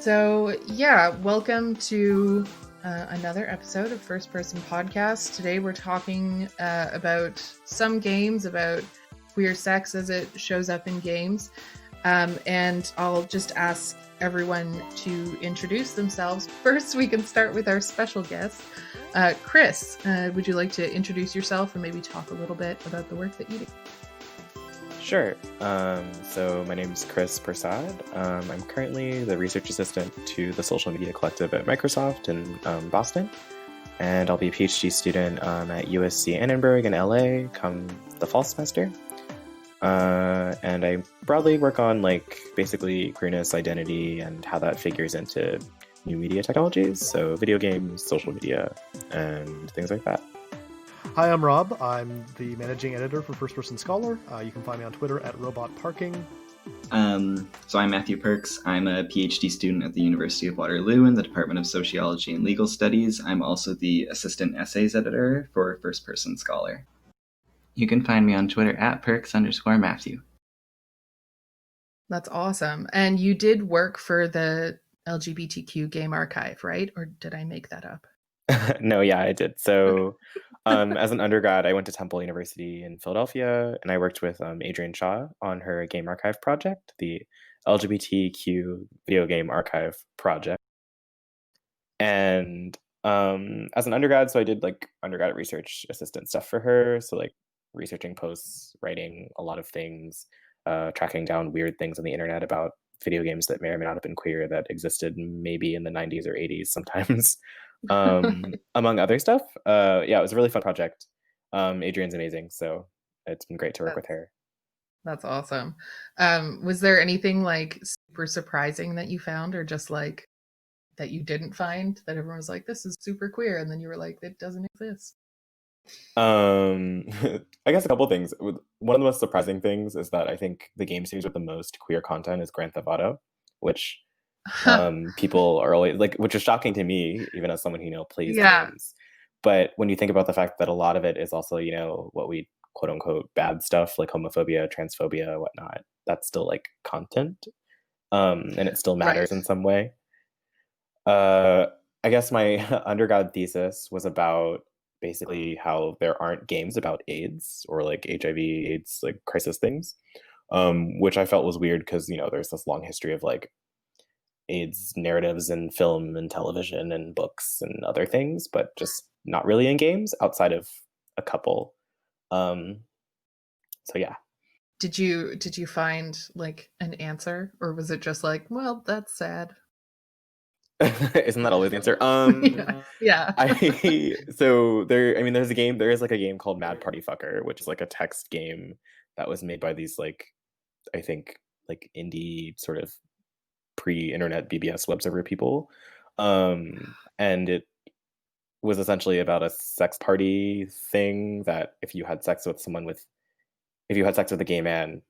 Welcome to another episode of First Person Podcast. Today we're talking about some games, about queer sex as it shows up in games. And I'll just ask everyone to introduce themselves. First, we can start with our special guest. Chris, would you like to introduce yourself and maybe talk a little bit about the work that you do? Sure. So my name is Chris Persaud. I'm currently the research assistant to the social media collective at Microsoft in Boston. And I'll be a PhD student at USC Annenberg in LA come the fall semester. And I broadly work on basically queerness, identity, and how that figures into new media technologies. So video games, social media, and things like that. Hi, I'm Rob. I'm the managing editor for First Person Scholar. You can find me on Twitter at robotparking. So I'm Matthew Perks. I'm a PhD student at the University of Waterloo in the Department of Sociology and Legal Studies. I'm also the assistant essays editor for First Person Scholar. You can find me on Twitter at Perks_Matthew. That's awesome. And you did work for the LGBTQ Game Archive, right? Or did I make that up? No, yeah, I did. So as an undergrad, I went to Temple University in Philadelphia, and I worked with Adrienne Shaw on her Game Archive project, the LGBTQ Video Game Archive project. And as an undergrad, so I did undergraduate research assistant stuff for her. So researching posts, writing a lot of things, tracking down weird things on the internet about video games that may or may not have been queer that existed maybe in the 90s or 80s sometimes. Among other stuff. It was a really fun project. Adrienne's amazing, so it's been great to work with her. That's awesome. Was there anything super surprising that you found, or just that you didn't find, that everyone was like, this is super queer, and then you were like, it doesn't exist? I guess a couple things. One of the most surprising things is that I think the game series with the most queer content is Grand Theft Auto, which people are always which is shocking to me, even as someone who plays games. But when you think about the fact that a lot of it is also what we quote unquote bad stuff like homophobia, transphobia, whatnot, that's still content, and it still matters in some way. I guess my undergrad thesis was about basically how there aren't games about AIDS or HIV AIDS crisis things, which I felt was weird because there's this long history of AIDS narratives in film and television and books and other things, but just not really in games outside of a couple. So yeah. Did you find an answer, or was it just well, that's sad? Isn't that always the answer? Yeah. So there's a game. There is a game called Mad Party Fucker, which is a text game that was made by these I think indie sort of pre-internet BBS web server people, and it was essentially about a sex party thing that if you had sex with a gay man,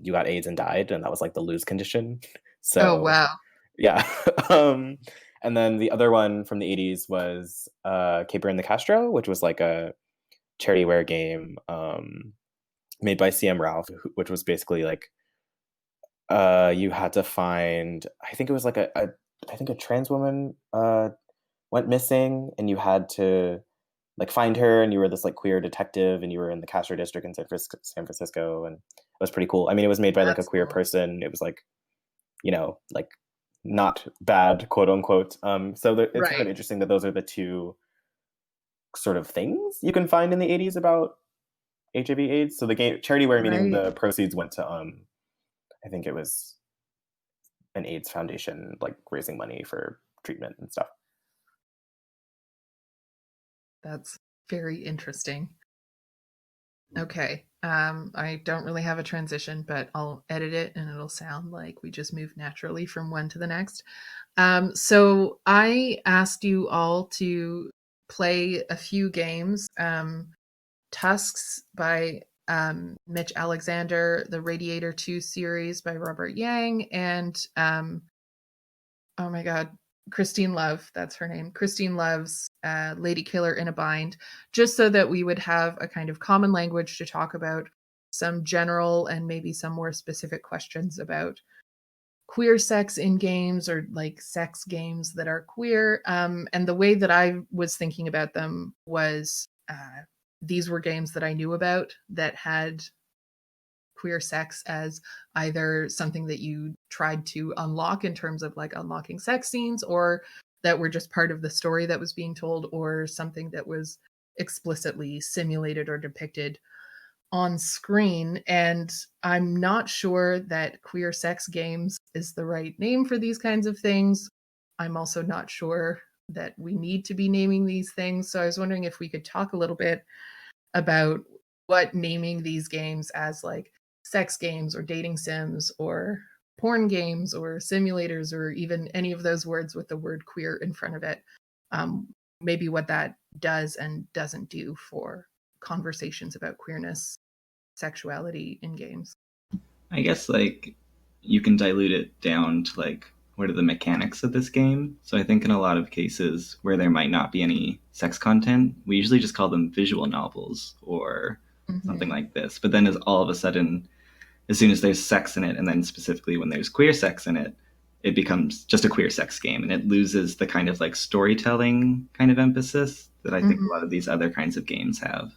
you got AIDS and died, and that was the lose condition. So oh wow. Yeah. And then the other one from the 80s was Caper and the Castro, which was a charityware game made by CM Ralph, which was basically you had to find, I think it was I think a trans woman went missing, and you had to find her, and you were this queer detective, and you were in the Castro district in San Francisco, and it was pretty cool. It was made by a queer person. It was not bad, quote unquote. So it's kind of interesting that those are the two sort of things you can find in the 80s about HIV AIDS. So the game charityware, meaning the proceeds went to I think it was an AIDS foundation raising money for treatment and stuff. That's very interesting. Okay. I don't really have a transition, but I'll edit it and it'll sound like we just move naturally from one to the next. So I asked you all to play a few games. Tusks by Mitch Alexander, the Radiator 2 series by Robert Yang, and oh my god, Christine Love, that's her name. Christine Love's Lady Killer in a Bind, just so that we would have a kind of common language to talk about some general and maybe some more specific questions about queer sex in games, or like sex games that are queer. And the way that I was thinking about them was these were games that I knew about that had queer sex as either something that you tried to unlock in terms of like unlocking sex scenes, or that were just part of the story that was being told, or something that was explicitly simulated or depicted on screen. And I'm not sure that queer sex games is the right name for these kinds of things. I'm also not sure that we need to be naming these things. So I was wondering if we could talk a little bit about what naming these games as like sex games or dating sims or porn games or simulators, or even any of those words with the word queer in front of it, maybe what that does and doesn't do for conversations about queerness, sexuality in games. I guess like you can dilute it down to like what are the mechanics of this game. So I think in a lot of cases where there might not be any sex content, we usually just call them visual novels or something like this. But then as all of a sudden, as soon as there's sex in it, and then specifically when there's queer sex in it, it becomes just a queer sex game, and it loses the kind of like storytelling kind of emphasis that I think a lot of these other kinds of games have.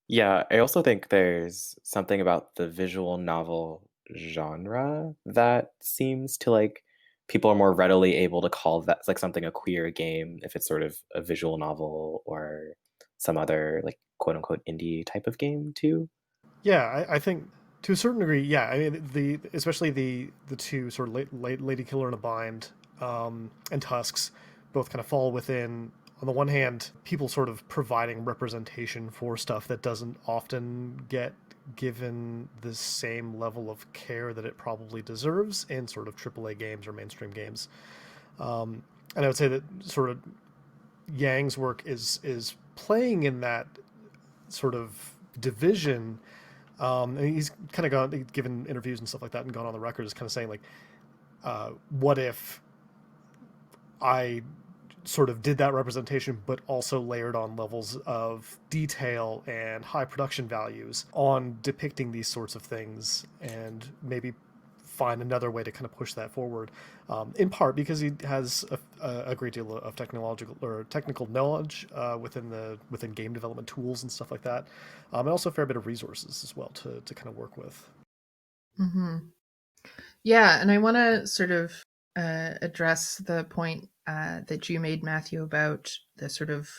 Yeah, I also think there's something about the visual novel genre that seems to like people are more readily able to call that like something a queer game if it's sort of a visual novel or some other like quote unquote indie type of game too. Yeah, I think to a certain degree, yeah. I mean, especially the two sort of Lady Killer in a Bind and Tusks both kind of fall within. On the one hand, people sort of providing representation for stuff that doesn't often get given the same level of care that it probably deserves in sort of AAA games or mainstream games. And I would say that sort of Yang's work is playing in that sort of division. And he's kind of given interviews and stuff like that, and gone on the record as kind of saying like, what if I sort of did that representation, but also layered on levels of detail and high production values on depicting these sorts of things, and maybe find another way to kind of push that forward. In part because he has a great deal of technical knowledge within game development tools and stuff like that, and also a fair bit of resources as well to kind of work with. Yeah, and I want to sort of address the point that you made, Matthew, about the sort of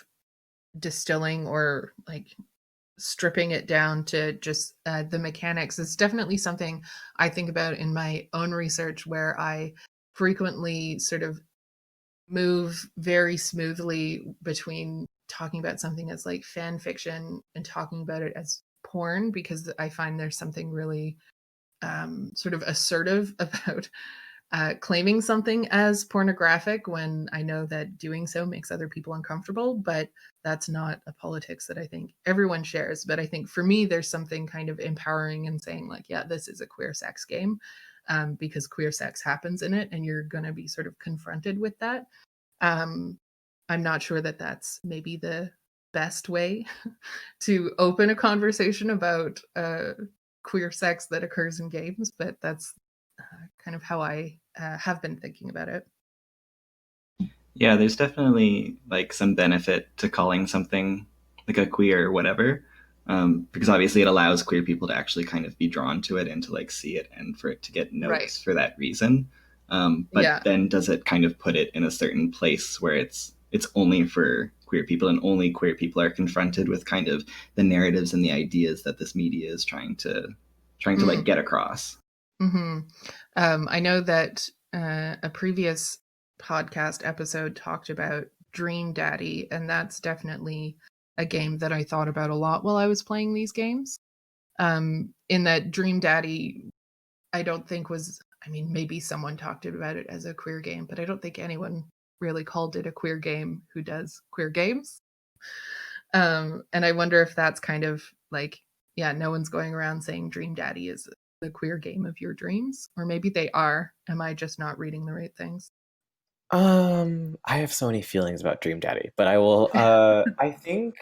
distilling or like stripping it down to just the mechanics. It's definitely something I think about in my own research, where I frequently sort of move very smoothly between talking about something as like fan fiction and talking about it as porn, because I find there's something really sort of assertive about claiming something as pornographic when I know that doing so makes other people uncomfortable. But that's not a politics that I think everyone shares. But I think for me, there's something kind of empowering in saying, like, yeah, this is a queer sex game, because queer sex happens in it, and you're going to be sort of confronted with that. I'm not sure that that's maybe the best way to open a conversation about queer sex that occurs in games, but that's kind of how I have been thinking about it. Yeah, there's definitely like some benefit to calling something like a queer or whatever, because obviously it allows queer people to actually kind of be drawn to it and to like see it and for it to get noticed for that reason. But then does it kind of put it in a certain place where it's only for queer people, and only queer people are confronted with kind of the narratives and the ideas that this media is trying to like get across? I know that a previous podcast episode talked about Dream Daddy, and that's definitely a game that I thought about a lot while I was playing these games. In that Dream Daddy, I don't think was, I mean, maybe someone talked about it as a queer game, but I don't think anyone really called it a queer game who does queer games. And I wonder if that's kind of like, yeah, no one's going around saying Dream Daddy is the queer game of your dreams, or maybe they are. Am I just not reading the right things? I have so many feelings about Dream Daddy, but I will I think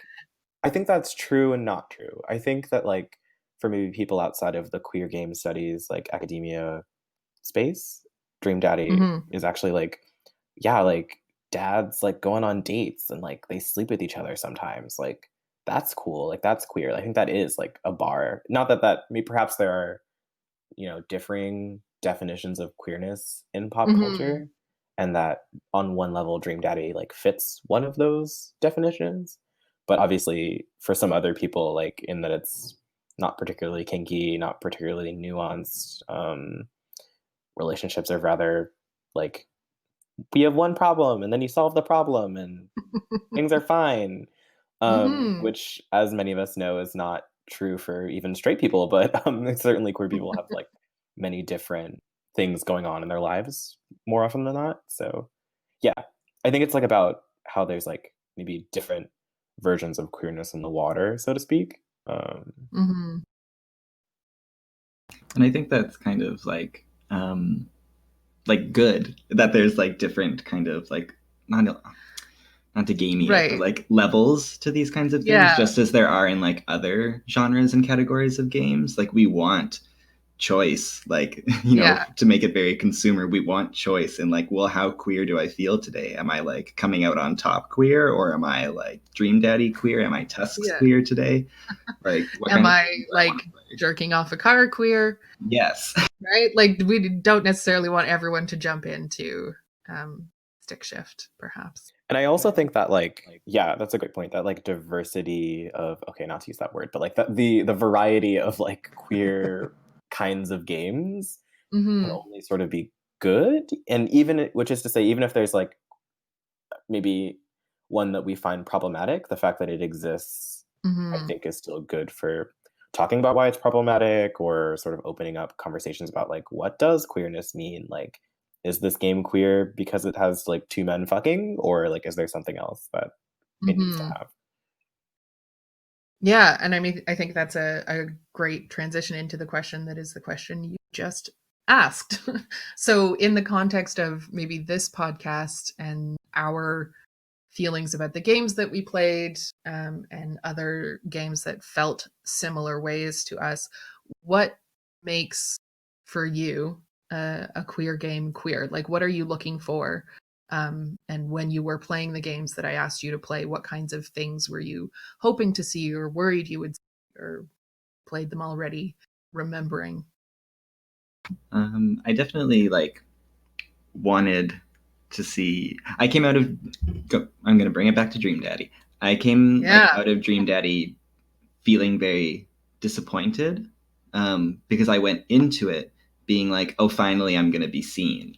that's true and not true. I think that like for maybe people outside of the queer game studies like academia space, Dream Daddy Hmm. is actually like, yeah, like dads like going on dates and like they sleep with each other sometimes. Like that's cool. Like that's queer. I think that is like a bar. Not that perhaps there are, differing definitions of queerness in pop Hmm. culture, and that on one level Dream Daddy like fits one of those definitions. But obviously for some other people, like in that it's not particularly kinky, not particularly nuanced. Relationships are rather like, we have one problem and then you solve the problem and things are fine. Hmm. Which, as many of us know, is not true for even straight people, but certainly queer people have like many different things going on in their lives more often than not. So yeah, I think it's like about how there's like maybe different versions of queerness in the water, so to speak. Hmm. And I think that's kind of like good that there's like different kind of like not to gamey it, but Right. like levels to these kinds of things, Yeah. just as there are in like other genres and categories of games. Like we want choice, like Yeah. to make it very consumer, we want choice in like, well, how queer do I feel today? Am I like coming out on top queer, or am I like Dream Daddy queer? Am I Tusks Yeah. queer today? Like what Am kind of I games do I want like to play? jerking off a car queer? Yes. Right? Like we don't necessarily want everyone to jump into stick shift, perhaps. And I also think that like, yeah, that's a great point. That like diversity of, okay, not to use that word, but like the variety of like queer kinds of games can Hmm. only sort of be good. And even, which is to say, even if there's like maybe one that we find problematic, the fact that it exists, I Hmm. think is still good for talking about why it's problematic, or sort of opening up conversations about like, what does queerness mean? Like, is this game queer because it has like two men fucking, or like is there something else that it needs to Hmm. have? Yeah, and I mean, I think that's a great transition into the question that is the question you just asked. So, in the context of maybe this podcast and our feelings about the games that we played, and other games that felt similar ways to us, what makes for you a queer game queer? Like, what are you looking for? And when you were playing the games that I asked you to play, what kinds of things were you hoping to see or worried you would see, or played them already, remembering? I definitely like wanted to see. I came out of. I'm gonna bring it back to Dream Daddy. I came like Yeah. out of Dream Daddy feeling very disappointed, because I went into it being like, oh, finally I'm gonna be seen,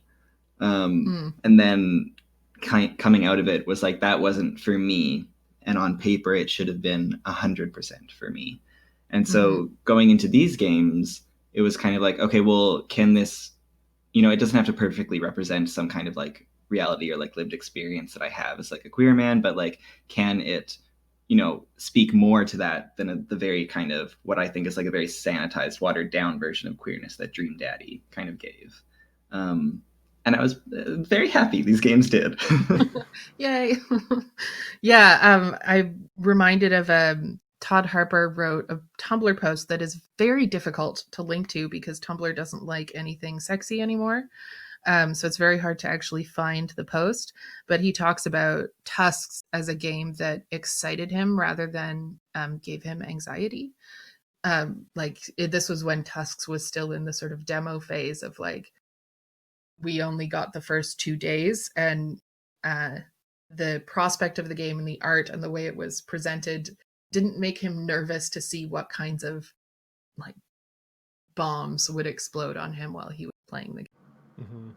Mm, and then coming out of it was like that wasn't for me, and on paper it should have been 100% for me. And mm-hmm, so going into these games, it was kind of like, okay, well, can this, it doesn't have to perfectly represent some kind of like reality or like lived experience that I have as like a queer man, but like, can it, speak more to that than the very kind of what I think is like a very sanitized, watered down version of queerness that Dream Daddy kind of gave. Um, and I was very happy these games did. yay. Yeah, I'm reminded of Todd Harper wrote a Tumblr post that is very difficult to link to because Tumblr doesn't like anything sexy anymore. So it's very hard to actually find the post. But he talks about Tusks as a game that excited him rather than gave him anxiety. This was when Tusks was still in the sort of demo phase of like, we only got the first 2 days, and uh, the prospect of the game and the art and the way it was presented didn't make him nervous to see what kinds of like bombs would explode on him while he was playing the game. Hmm.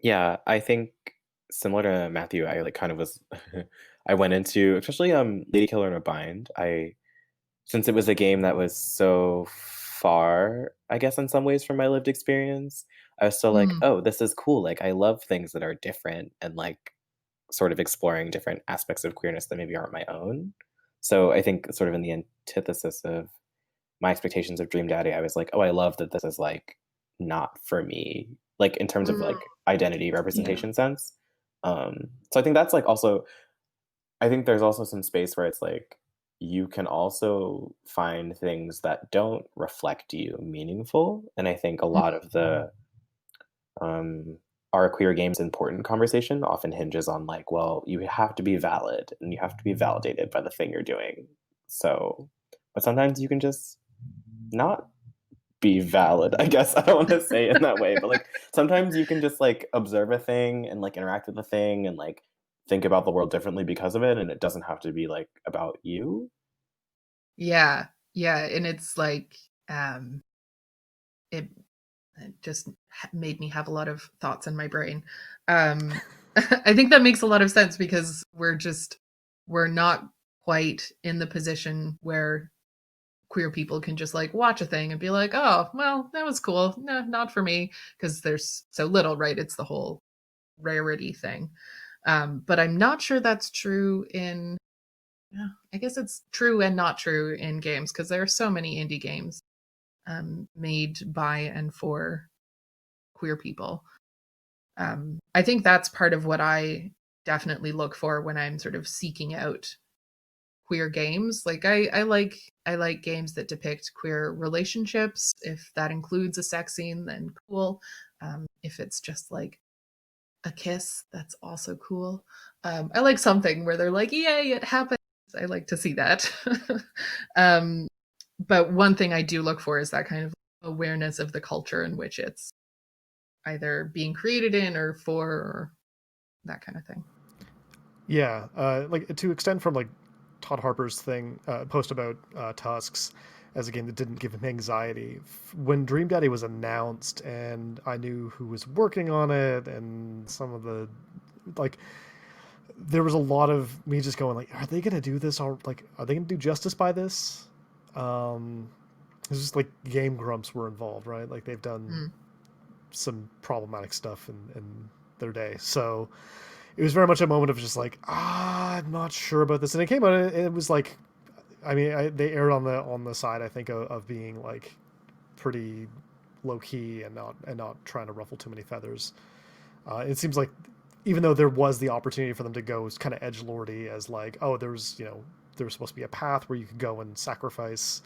Yeah, I think similar to Matthew, I like kind of was I went into, especially Lady Killer in a Bind. Since it was a game that was so far, I guess in some ways from my lived experience, I was still like, Mm, oh, this is cool. Like I love things that are different and like sort of exploring different aspects of queerness that maybe aren't my own. So I think sort of in the antithesis of my expectations of Dream Daddy, I was like, oh, I love that this is like not for me, like in terms of mm, like identity Yeah. representation sense. So I think that's like also, I think there's also some space where it's like you can also find things that don't reflect you meaningful. And I think a lot of the um, are queer games important conversation often hinges on like, well, you have to be valid and you have to be validated by the thing you're doing. So, but sometimes you can just not be valid. I guess I don't want to say it in that way, but like sometimes you can just like observe a thing and like interact with a thing and like think about the world differently because of it, and it doesn't have to be like about you. Yeah. Yeah. And it's like, it just made me have a lot of thoughts in my brain. I think that makes a lot of sense because we're not quite in the position where queer people can just like watch a thing and be like, oh, well, that was cool. No, not for me, because there's so little, right? It's the whole rarity thing. But I'm not sure that's true in, yeah, I guess it's true and not true in games because there are so many indie games made by and for queer people. I think that's part of what I definitely look for when I'm sort of seeking out queer games. Like I like games that depict queer relationships. If that includes a sex scene, then cool. If it's just like a kiss, that's also cool. I like something where they're like, yay, it happened. I like to see that. um, but one thing I do look for is that kind of awareness of the culture in which it's either being created in or for, or that kind of thing. Yeah, like to extend from like Todd Harper's thing post about Tusks as a game that didn't give him anxiety. When Dream Daddy was announced, and I knew who was working on it, and some of the like, there was a lot of me just going like, are they gonna do this? Or like, are they gonna do justice by this? It's just like Game Grumps were involved, right? Like they've done Mm. some problematic stuff in their day, so it was very much a moment of just like, I'm not sure about this. And it came out, and it was like, I mean, they erred on the side, I think, of being like pretty low key and not trying to ruffle too many feathers. It seems like even though there was the opportunity for them to go kind of edgelordy as like, oh, there's there was supposed to be a path where you could go and sacrifice.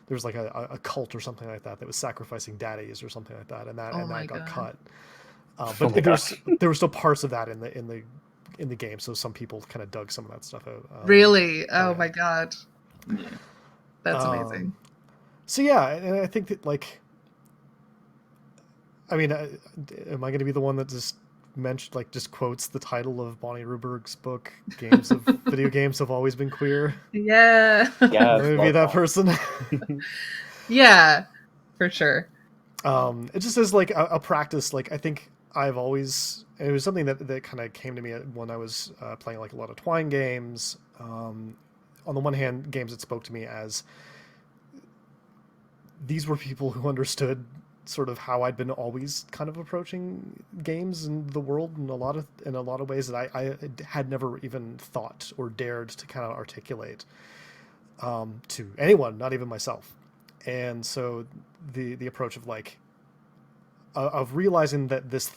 There's like a cult or something like that was sacrificing daddies or something like that, and Oh that my got god. cut. Oh But my gosh. there were still parts of that in the game, so some people kind of dug some of that stuff out. Really? Oh Oh yeah. my god. Yeah. That's Um, amazing. so yeah, and I think that like, I mean, am I going to be the one that just mentioned like just quotes the title of Bonnie Ruberg's book, "Games of Video Games Have Always Been Queer"? Yeah. I'm Yes, going to be love that that. person. Yeah, for sure. It just is like a practice. Like I think I've always, it was something that kind of came to me when I was playing like a lot of Twine games. On the one hand, games that spoke to me as these were people who understood sort of how I'd been always kind of approaching games and the world in a lot of ways that I had never even thought or dared to kind of articulate to anyone, not even myself. And so the approach of like of realizing that this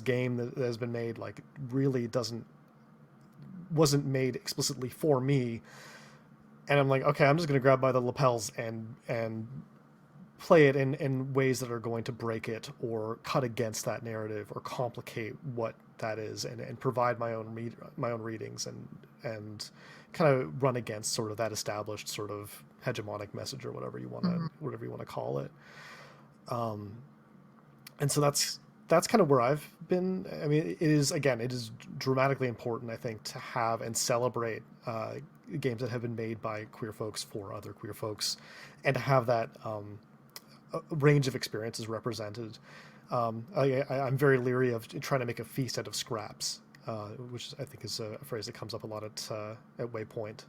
game that has been made, like really wasn't made explicitly for me, and I'm like, okay, I'm just gonna grab by the lapels and play it in ways that are going to break it or cut against that narrative or complicate what that is, and provide my own readings and kind of run against sort of that established sort of hegemonic message or Mhm. whatever you want to call it. And so that's kind of where I've been. I mean, it is dramatically important, I think, to have and celebrate games that have been made by queer folks for other queer folks, and to have that range of experiences represented. I'm very leery of trying to make a feast out of scraps, which I think is a phrase that comes up a lot at Waypoint.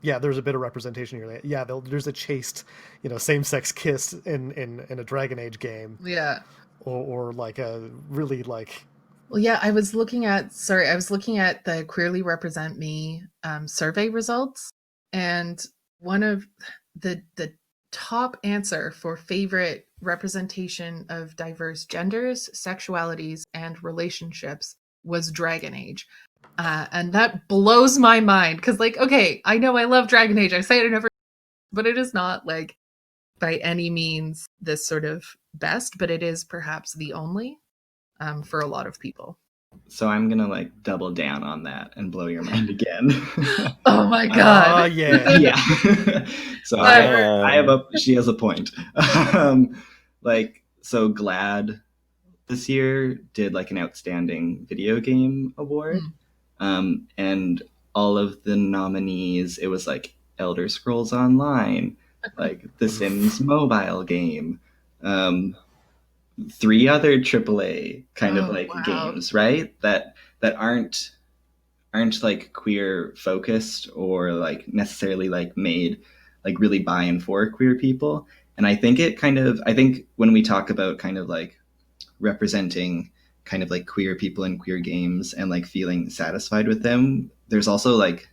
Yeah, there's a bit of representation here. Yeah, there's a chaste, same sex kiss in a Dragon Age game, Yeah. or like a really like Well, yeah, I was looking at the Queerly Represent Me survey results, and one of the top answer for favorite representation of diverse genders, sexualities, and relationships was Dragon Age. And that blows my mind because, like, okay, I know I love Dragon Age. I say it in every, but it is not like by any means this sort of best, but it is perhaps the only for a lot of people. So I'm gonna like double down on that and blow your mind again. Oh my god! Yeah. So Clever. she has a point. Like so, Glad this year did like an outstanding video game award, and all of the nominees, it was like Elder Scrolls Online, like the Sims mobile game, um, 3 other AAA kind of Oh like wow! games, right? That aren't like queer focused or like necessarily like made like really by and for queer people. And I think when we talk about kind of like representing kind of like queer people in queer games and like feeling satisfied with them, there's also like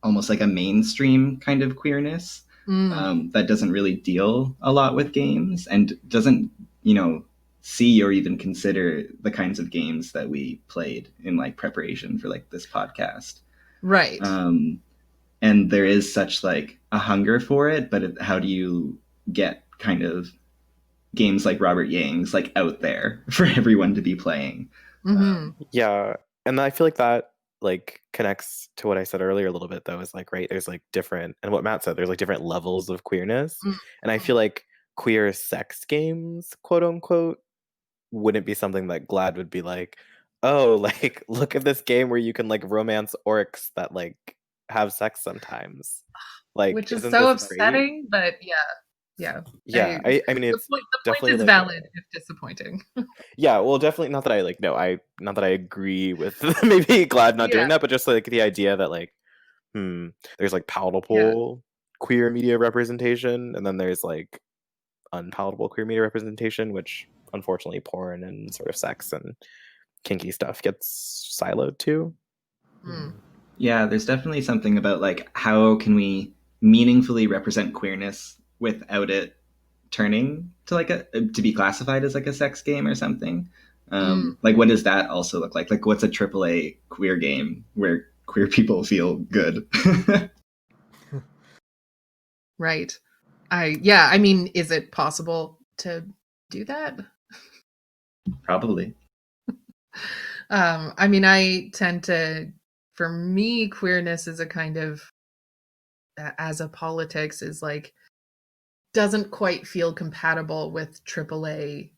almost like a mainstream kind of queerness that doesn't really deal a lot with games and doesn't, you know, see or even consider the kinds of games that we played in like preparation for like this podcast. Right. And there is such like a hunger for it, but how do you get kind of games like Robert Yang's like out there for everyone to be playing? Yeah, and I feel like that like connects to what I said earlier a little bit though, is like, right, there's like different, and what Matt said, there's like different levels of queerness. And I feel like queer sex games, quote unquote, wouldn't be something that Glad would be like, oh, like look at this game where you can like romance orcs that like have sex sometimes. Like, Which is isn't so this great? upsetting, but yeah. Yeah, I mean it's The point definitely is like valid if disappointing. yeah, well, definitely not that I like no, not that I agree with maybe Glad not Yeah. doing that, but just like the idea that like, there's like palatable queer media representation, and then there's like unpalatable queer media representation, which unfortunately porn and sort of sex and kinky stuff gets siloed to. Yeah, there's definitely something about like how can we meaningfully represent queerness without it turning to like a to be classified as like a sex game or something. Like what does that also look like? Like what's a AAA queer game where queer people feel good? Right. I mean, is it possible to do that? Probably. I mean, I tend to, for me, queerness is a kind of, as a politics, is like, doesn't quite feel compatible with AAA,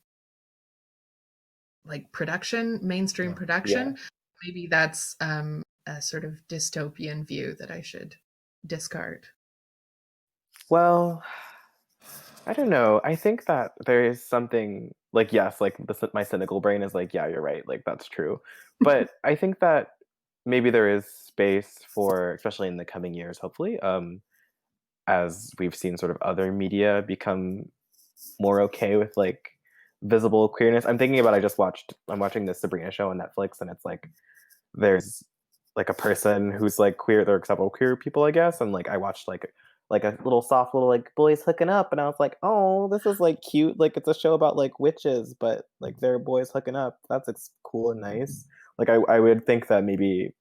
like production, mainstream production. Maybe that's a sort of dystopian view that I should discard. Well, I don't know. I think that there is something like, yes, like my cynical brain is like, yeah, you're right, like that's true. But I think that maybe there is space for, especially in the coming years, hopefully, as we've seen sort of other media become more okay with like visible queerness. I'm thinking about I'm watching this Sabrina show on Netflix, and it's like there's like a person who's like queer. There are several queer people, I guess, and like I watched like a little soft little like boys hooking up, and I was like, oh, this is like cute. Like it's a show about like witches, but like they're boys hooking up. It's cool and nice. Like I would think that maybe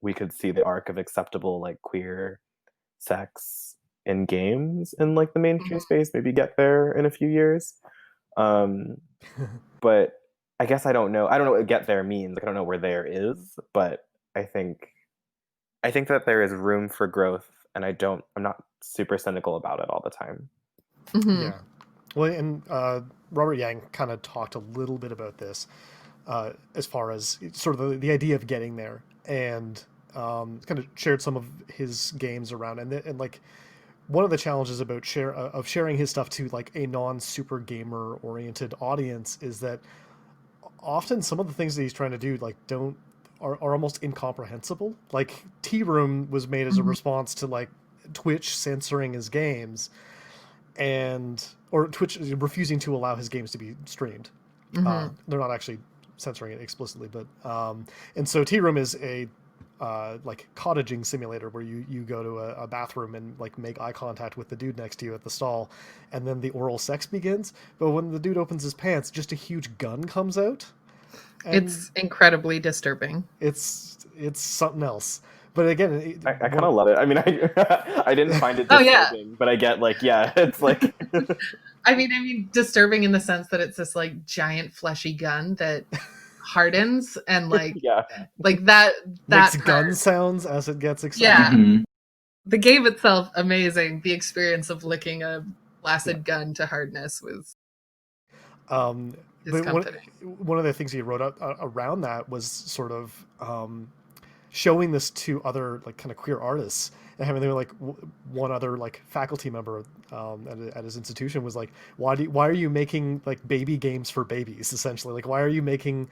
we could see the arc of acceptable like queer sex in games in like the mainstream space, maybe get there in a few years. But I guess I don't know what get there means. Like I don't know where there is, but I think that there is room for growth, and I'm not super cynical about it all the time. Yeah. Well, and Robert Yang kind of talked a little bit about this as far as sort of the idea of getting there, and kind of shared some of his games around, and like one of the challenges about sharing his stuff to like a non-super gamer oriented audience is that often some of the things that he's trying to do like are almost incomprehensible. Like Tea Room was made as a response to like Twitch censoring his games, or Twitch refusing to allow his games to be streamed. They're not actually censoring it explicitly, but and so Tea Room is a like cottaging simulator where you go to a bathroom and like make eye contact with the dude next to you at the stall, and then the oral sex begins. But when the dude opens his pants, just a huge gun comes out. It's incredibly disturbing. It's it's something else. But again, I kind of love it. I mean, I didn't find it Oh yeah. disturbing, but I get like, yeah, it's like I mean disturbing in the sense that it's this like giant fleshy gun that hardens and like yeah, that makes part. gun sounds as it gets excited. Yeah. Mhm. The game itself amazing. The experience of licking a flaccid gun to hardness was But discomforting. one of the things he wrote up around that was sort of showing this to other like kind of queer artists and having like one other like faculty member at his institution was like, why are you making like baby games for babies, essentially? Like, why are you making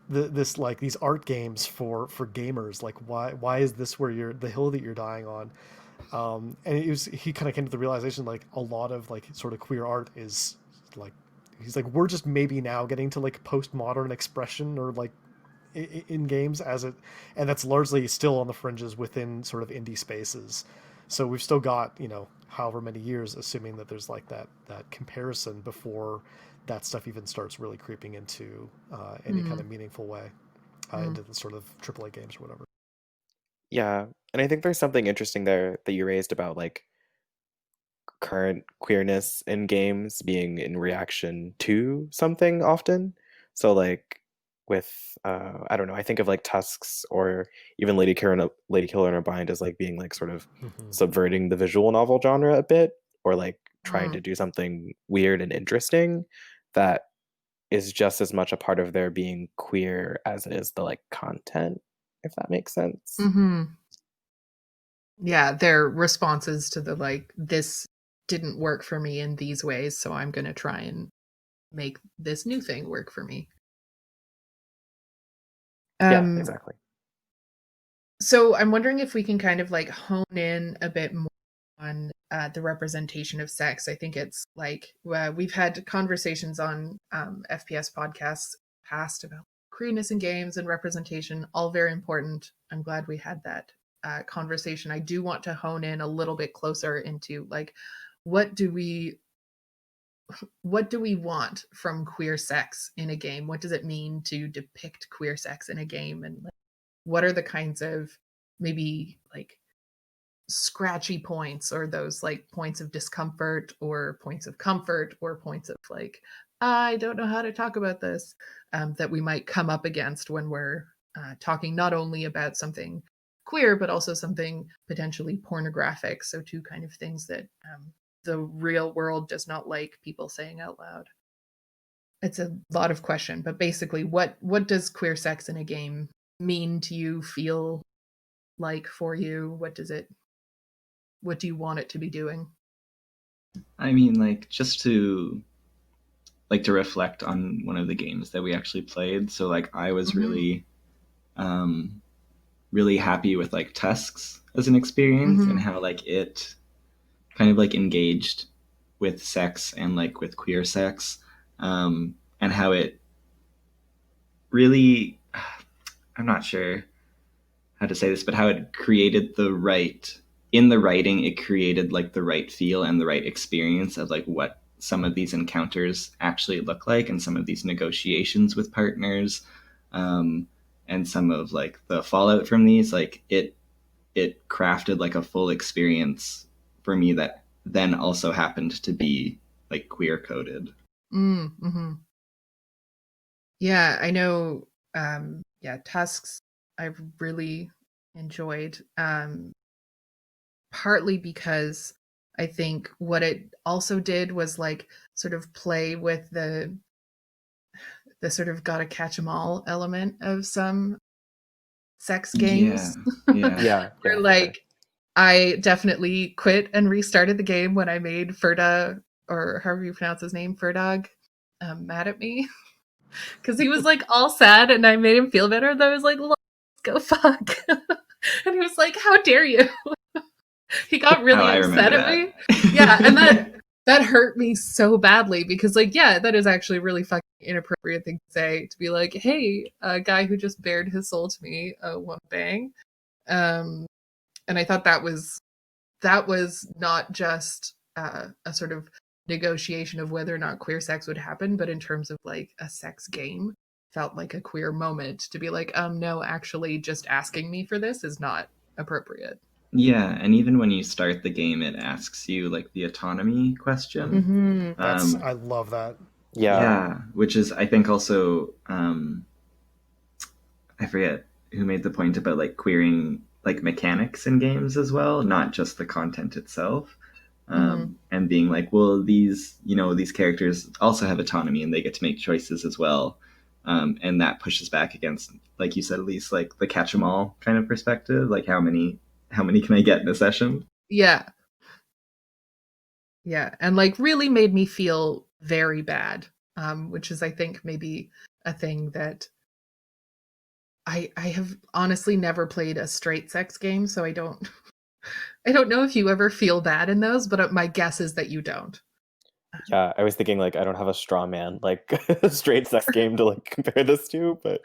this like these art games for gamers? Like, why is this where you're the hill that you're dying on? And he kind of came to the realization like a lot of like sort of queer art is like, he's like, we're just maybe now getting to like postmodern expression or like in games as it, and that's largely still on the fringes within sort of indie spaces. So we've still got, however many years, assuming that there's like that comparison before that stuff even starts really creeping into any kind of meaningful way into the sort of AAA games or whatever. yeah. And I think there's something interesting there that you raised about like current queerness in games being in reaction to something often. So like with I don't know, I think of like Tusks or even Lady Killer in a Bind as like being like sort of subverting the visual novel genre a bit, or like trying to do something weird and interesting that is just as much a part of their being queer as it is the like content, if that makes sense. Mm-hmm. Yeah, their responses to the like, this didn't work for me in these ways, so I'm going to try and make this new thing work for me. Yeah, exactly. So I'm wondering if we can kind of like hone in a bit more on the representation of sex. I think it's like we've had conversations on FPS podcasts past about queerness in games and representation, all very important. I'm glad we had that conversation. I do want to hone in a little bit closer into like what do we want from queer sex in a game? What does it mean to depict queer sex in a game? And like, what are the kinds of maybe like scratchy points or those like points of discomfort or points of comfort or points of like, I don't know how to talk about this, that we might come up against when we're talking not only about something queer, but also something potentially pornographic. So, two kind of things that the real world does not like people saying out loud. It's a lot of question, but basically, what does queer sex in a game mean to you, feel like for you? What do you want it to be doing? I mean, like, just to reflect on one of the games that we actually played. So like I was really really happy with like Tusks as an experience and how like it kind of like engaged with sex and like with queer sex, and how it really, I'm not sure how to say this, but how it created in the writing, it created like the right feel and the right experience of like what some of these encounters actually look like and some of these negotiations with partners, and some of like the fallout from these. Like it crafted like a full experience for me that then also happened to be like queer coded. Mm-hmm. Yeah, I know. Tusks I've really enjoyed, partly because I think what it also did was like sort of play with the sort of gotta catch 'em all element of some sex Yeah. games. Yeah. Yeah, Where for sure. like I definitely quit and restarted the game when I made Ferda, or however you pronounce his name, Ferdog, mad at me. Because he was like all sad and I made him feel better. And I was like, let's go fuck. And he was like, how dare you? He got really I upset remember at that. me. Yeah, and that hurt me so badly because like, yeah, that is actually a really fucking inappropriate thing to say, to be like, hey, a guy who just bared his soul to me, want to bang. And I thought that was not just a sort of negotiation of whether or not queer sex would happen, but in terms of like a sex game, felt like a queer moment to be like, no, actually just asking me for this is not appropriate. Yeah, and even when you start the game, it asks you like the autonomy question. Mm-hmm. I love that. Yeah, which is I think also I forget who made the point about like queering like mechanics in games as well, not just the content itself. And being like, well, these characters also have autonomy and they get to make choices as well. And that pushes back against, like you said, at least like the catch 'em all kind of perspective. Like how many can I get in a session? Yeah. Yeah. And like really made me feel very bad, which is, I think, maybe a thing that I have honestly never played a straight sex game, so I don't know if you ever feel bad in those, but my guess is that you don't. Yeah, I was thinking like I don't have a straw man like straight sex game to like compare this to, but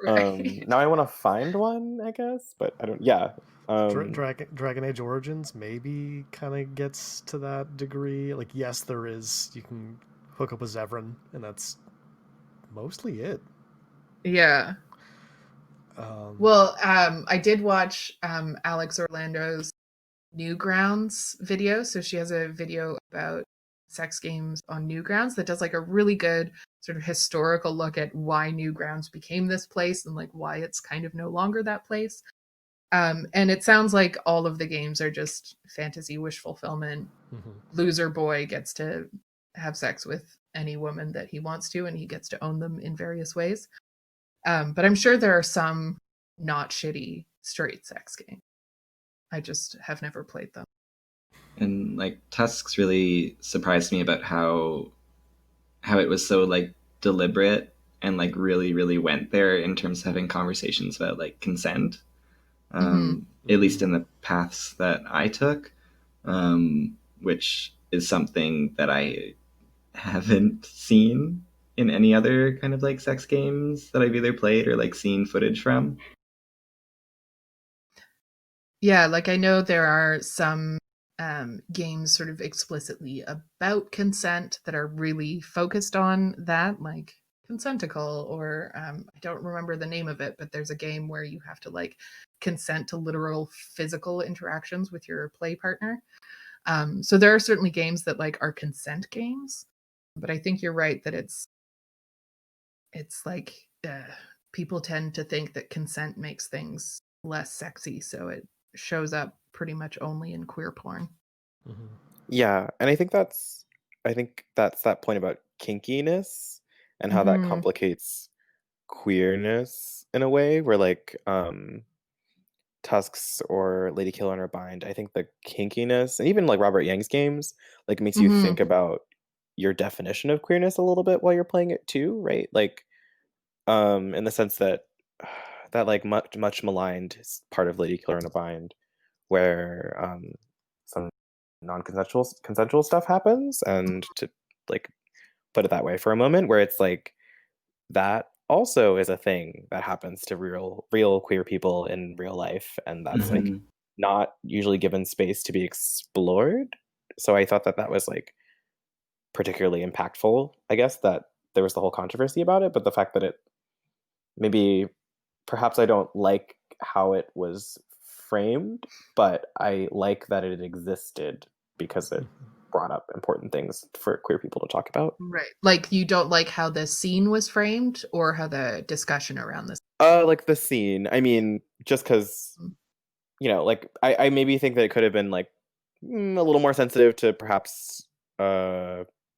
Right. now I want to find one, I guess, but I don't. Yeah, Dragon Age Origins maybe kind of gets to that degree. Like, yes, there is. You can hook up with Zevran, and that's mostly it. Yeah. Well, I did watch Alex Orlando's Newgrounds video. So she has a video about sex games on Newgrounds that does like a really good sort of historical look at why Newgrounds became this place and like why it's kind of no longer that place. And it sounds like all of the games are just fantasy wish fulfillment. Loser boy gets to have sex with any woman that he wants to, and he gets to own them in various ways. But I'm sure there are some not shitty straight sex games. I just have never played them. And like Tusks really surprised me about how it was so like deliberate and like really really went there in terms of having conversations about like consent. At least in the paths that I took, which is something that I haven't seen in any other kind of like sex games that I've either played or like seen footage from. Yeah, like I know there are some games sort of explicitly about consent that are really focused on that, like Consenticle, or I don't remember the name of it, but there's a game where you have to like consent to literal physical interactions with your play partner. So there are certainly games that like are consent games, but I think you're right that it's like people tend to think that consent makes things less sexy, so it shows up pretty much only in queer porn. Yeah, and I think that's that point about kinkiness and how that complicates queerness in a way where like Tusks or Lady Killer in Her Bind, I think the kinkiness and even like Robert Yang's games like makes you think about your definition of queerness a little bit while you're playing it too, right? Like in the sense that that like much maligned part of Lady Killer in a Bind where some consensual stuff happens, and to like put it that way for a moment, where it's like that also is a thing that happens to real queer people in real life, and that's like not usually given space to be explored. So I thought that was like particularly impactful, I guess, that there was the whole controversy about it, but the fact that it maybe perhaps I don't like how it was framed, but I like that it existed because it brought up important things for queer people to talk about. Right. Like you don't like how the scene was framed or how the discussion around this. Like the scene. I mean, just because, like I maybe think that it could have been like a little more sensitive to perhaps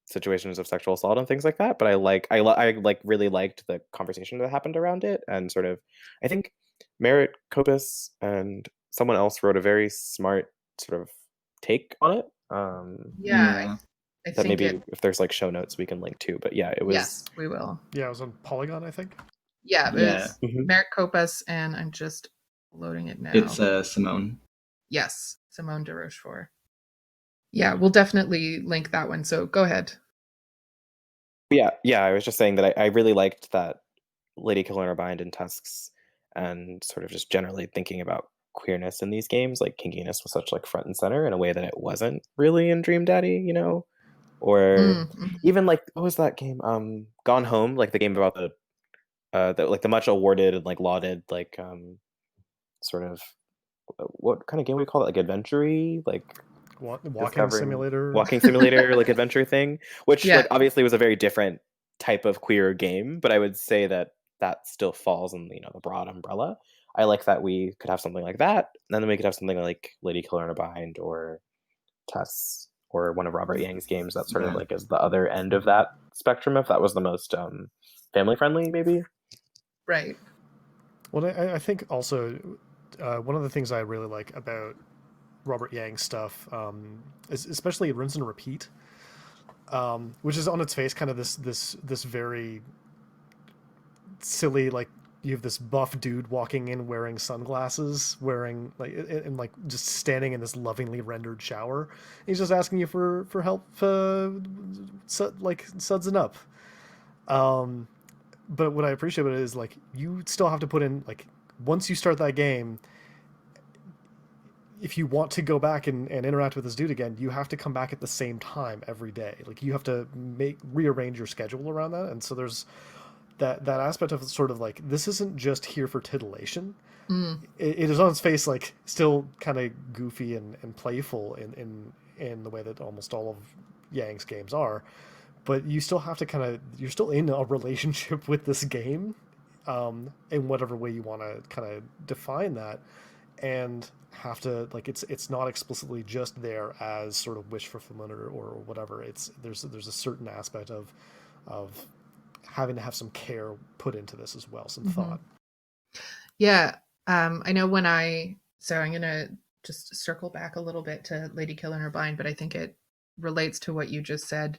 situations of sexual assault and things like that. But I really liked the conversation that happened around it, and sort of, I think Merritt Kopis and someone else wrote a very smart sort of take on it. Yeah. I that think maybe if there's like show notes we can link to, but yeah, it was. Yes, we will. Yeah, it was on Polygon, I think. Yeah, it was Merritt Kopis, and I'm just loading it now. It's Simone. Yes, Simone de Rochefort. Yeah, we'll definitely link that one. So go ahead. Yeah, I was just saying that I really liked that Lady Killer in Her Bind and Tusks, and sort of just generally thinking about queerness in these games, like kinkiness was such like front and center in a way that it wasn't really in Dream Daddy, or even like what was that game? Gone Home, like the game about the much awarded and like lauded like sort of what kind of game we call it, like adventure-y, like Walking discovering simulator. walking simulator like adventure thing, which Yeah. like obviously was a very different type of queer game, but I would say that that still falls in the broad umbrella. I like that we could have something like that, and then we could have something like Lady Killer in a Bind or Tusks or one of Robert Yang's games that sort of Yeah. like is the other end of that spectrum, if that was the most family friendly, maybe. Right. Well, I think also one of the things I really like about Robert Yang's stuff is especially rinse and repeat, which is on its face kind of this very silly, like you have this buff dude walking in wearing sunglasses, wearing like and like just standing in this lovingly rendered shower. He's just asking you for help, like sudsing up. But what I appreciate about it is like you still have to put in like once you start that game, if you want to go back and interact with this dude again, you have to come back at the same time every day. Like you have to rearrange your schedule around that, and so there's that aspect of sort of like this isn't just here for titillation. It is on its face like still kind of goofy and playful in the way that almost all of Yang's games are, but you still have to you're still in a relationship with this game, in whatever way you want to kind of define that, and have to like it's not explicitly just there as sort of wish fulfillment or whatever. It's there's a certain aspect of having to have some care put into this as well, some thought. Yeah. I know so I'm going to just circle back a little bit to Lady Killer in Her Bind, but I think it relates to what you just said,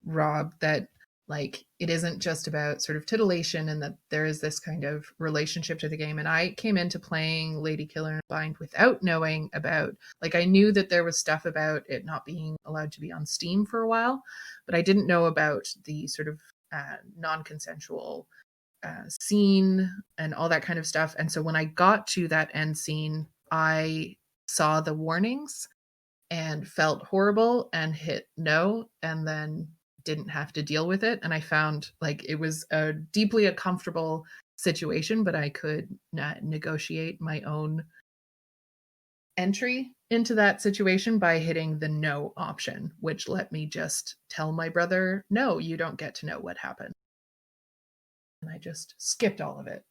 Rob, that like it isn't just about sort of titillation and that there is this kind of relationship to the game. And I came into playing Lady Killer in a Bind without knowing about, like I knew that there was stuff about it not being allowed to be on Steam for a while, but I didn't know about the sort of non-consensual scene and all that kind of stuff. And so when I got to that end scene, I saw the warnings and felt horrible and hit no, and then didn't have to deal with it. And I found like it was a deeply uncomfortable situation, but I could negotiate my own entry into that situation by hitting the no option, which let me just tell my brother, no, you don't get to know what happened. And I just skipped all of it,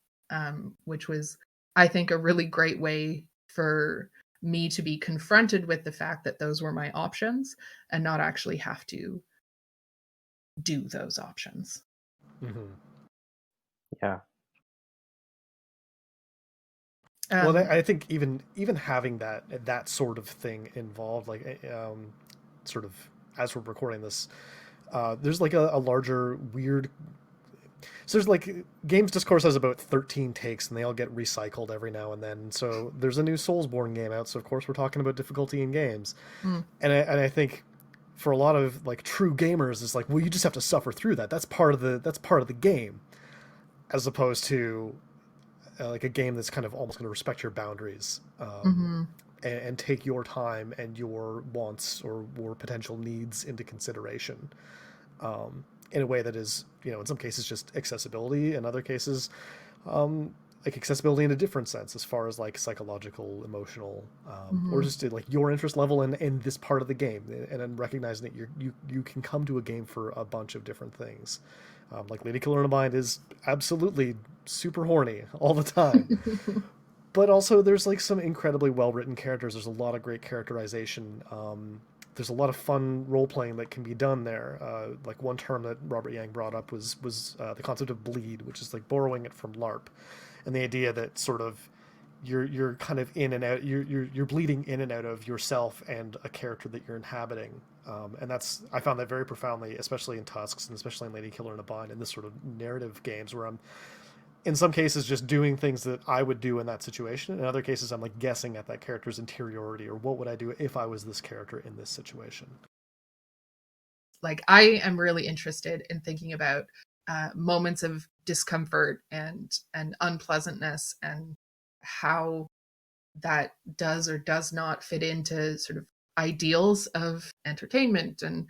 which was, I think, a really great way for me to be confronted with the fact that those were my options and not actually have to do those options. Mm-hmm. Yeah. Well, I think even having that sort of thing involved, like sort of as we're recording this, there's like a larger weird. So there's like games discourse has about 13 takes, and they all get recycled every now and then. So there's a new Soulsborne game out, so of course we're talking about difficulty in games, and I think for a lot of like true gamers, it's like, well, you just have to suffer through that. That's part of the game, as opposed to like a game that's kind of almost going to respect your boundaries, and take your time and your wants or potential needs into consideration, in a way that is, in some cases just accessibility, in other cases, like accessibility in a different sense, as far as like psychological, emotional, or just like your interest level in this part of the game, and then recognizing that you can come to a game for a bunch of different things. Like Lady Killer in a Bind is absolutely super horny all the time. But also there's like some incredibly well-written characters. There's a lot of great characterization. There's a lot of fun role-playing that can be done there. Like one term that Robert Yang brought up was the concept of bleed, which is like borrowing it from LARP. And the idea that sort of you're kind of in and out, you're bleeding in and out of yourself and a character that you're inhabiting. And I found that very profoundly, especially in Tusks and especially in Lady Killer in a Bind, and this sort of narrative games where I'm, in some cases, just doing things that I would do in that situation. In other cases, I'm like guessing at that character's interiority, or what would I do if I was this character in this situation. Like, I am really interested in thinking about moments of discomfort and unpleasantness, and how that does or does not fit into sort of ideals of entertainment and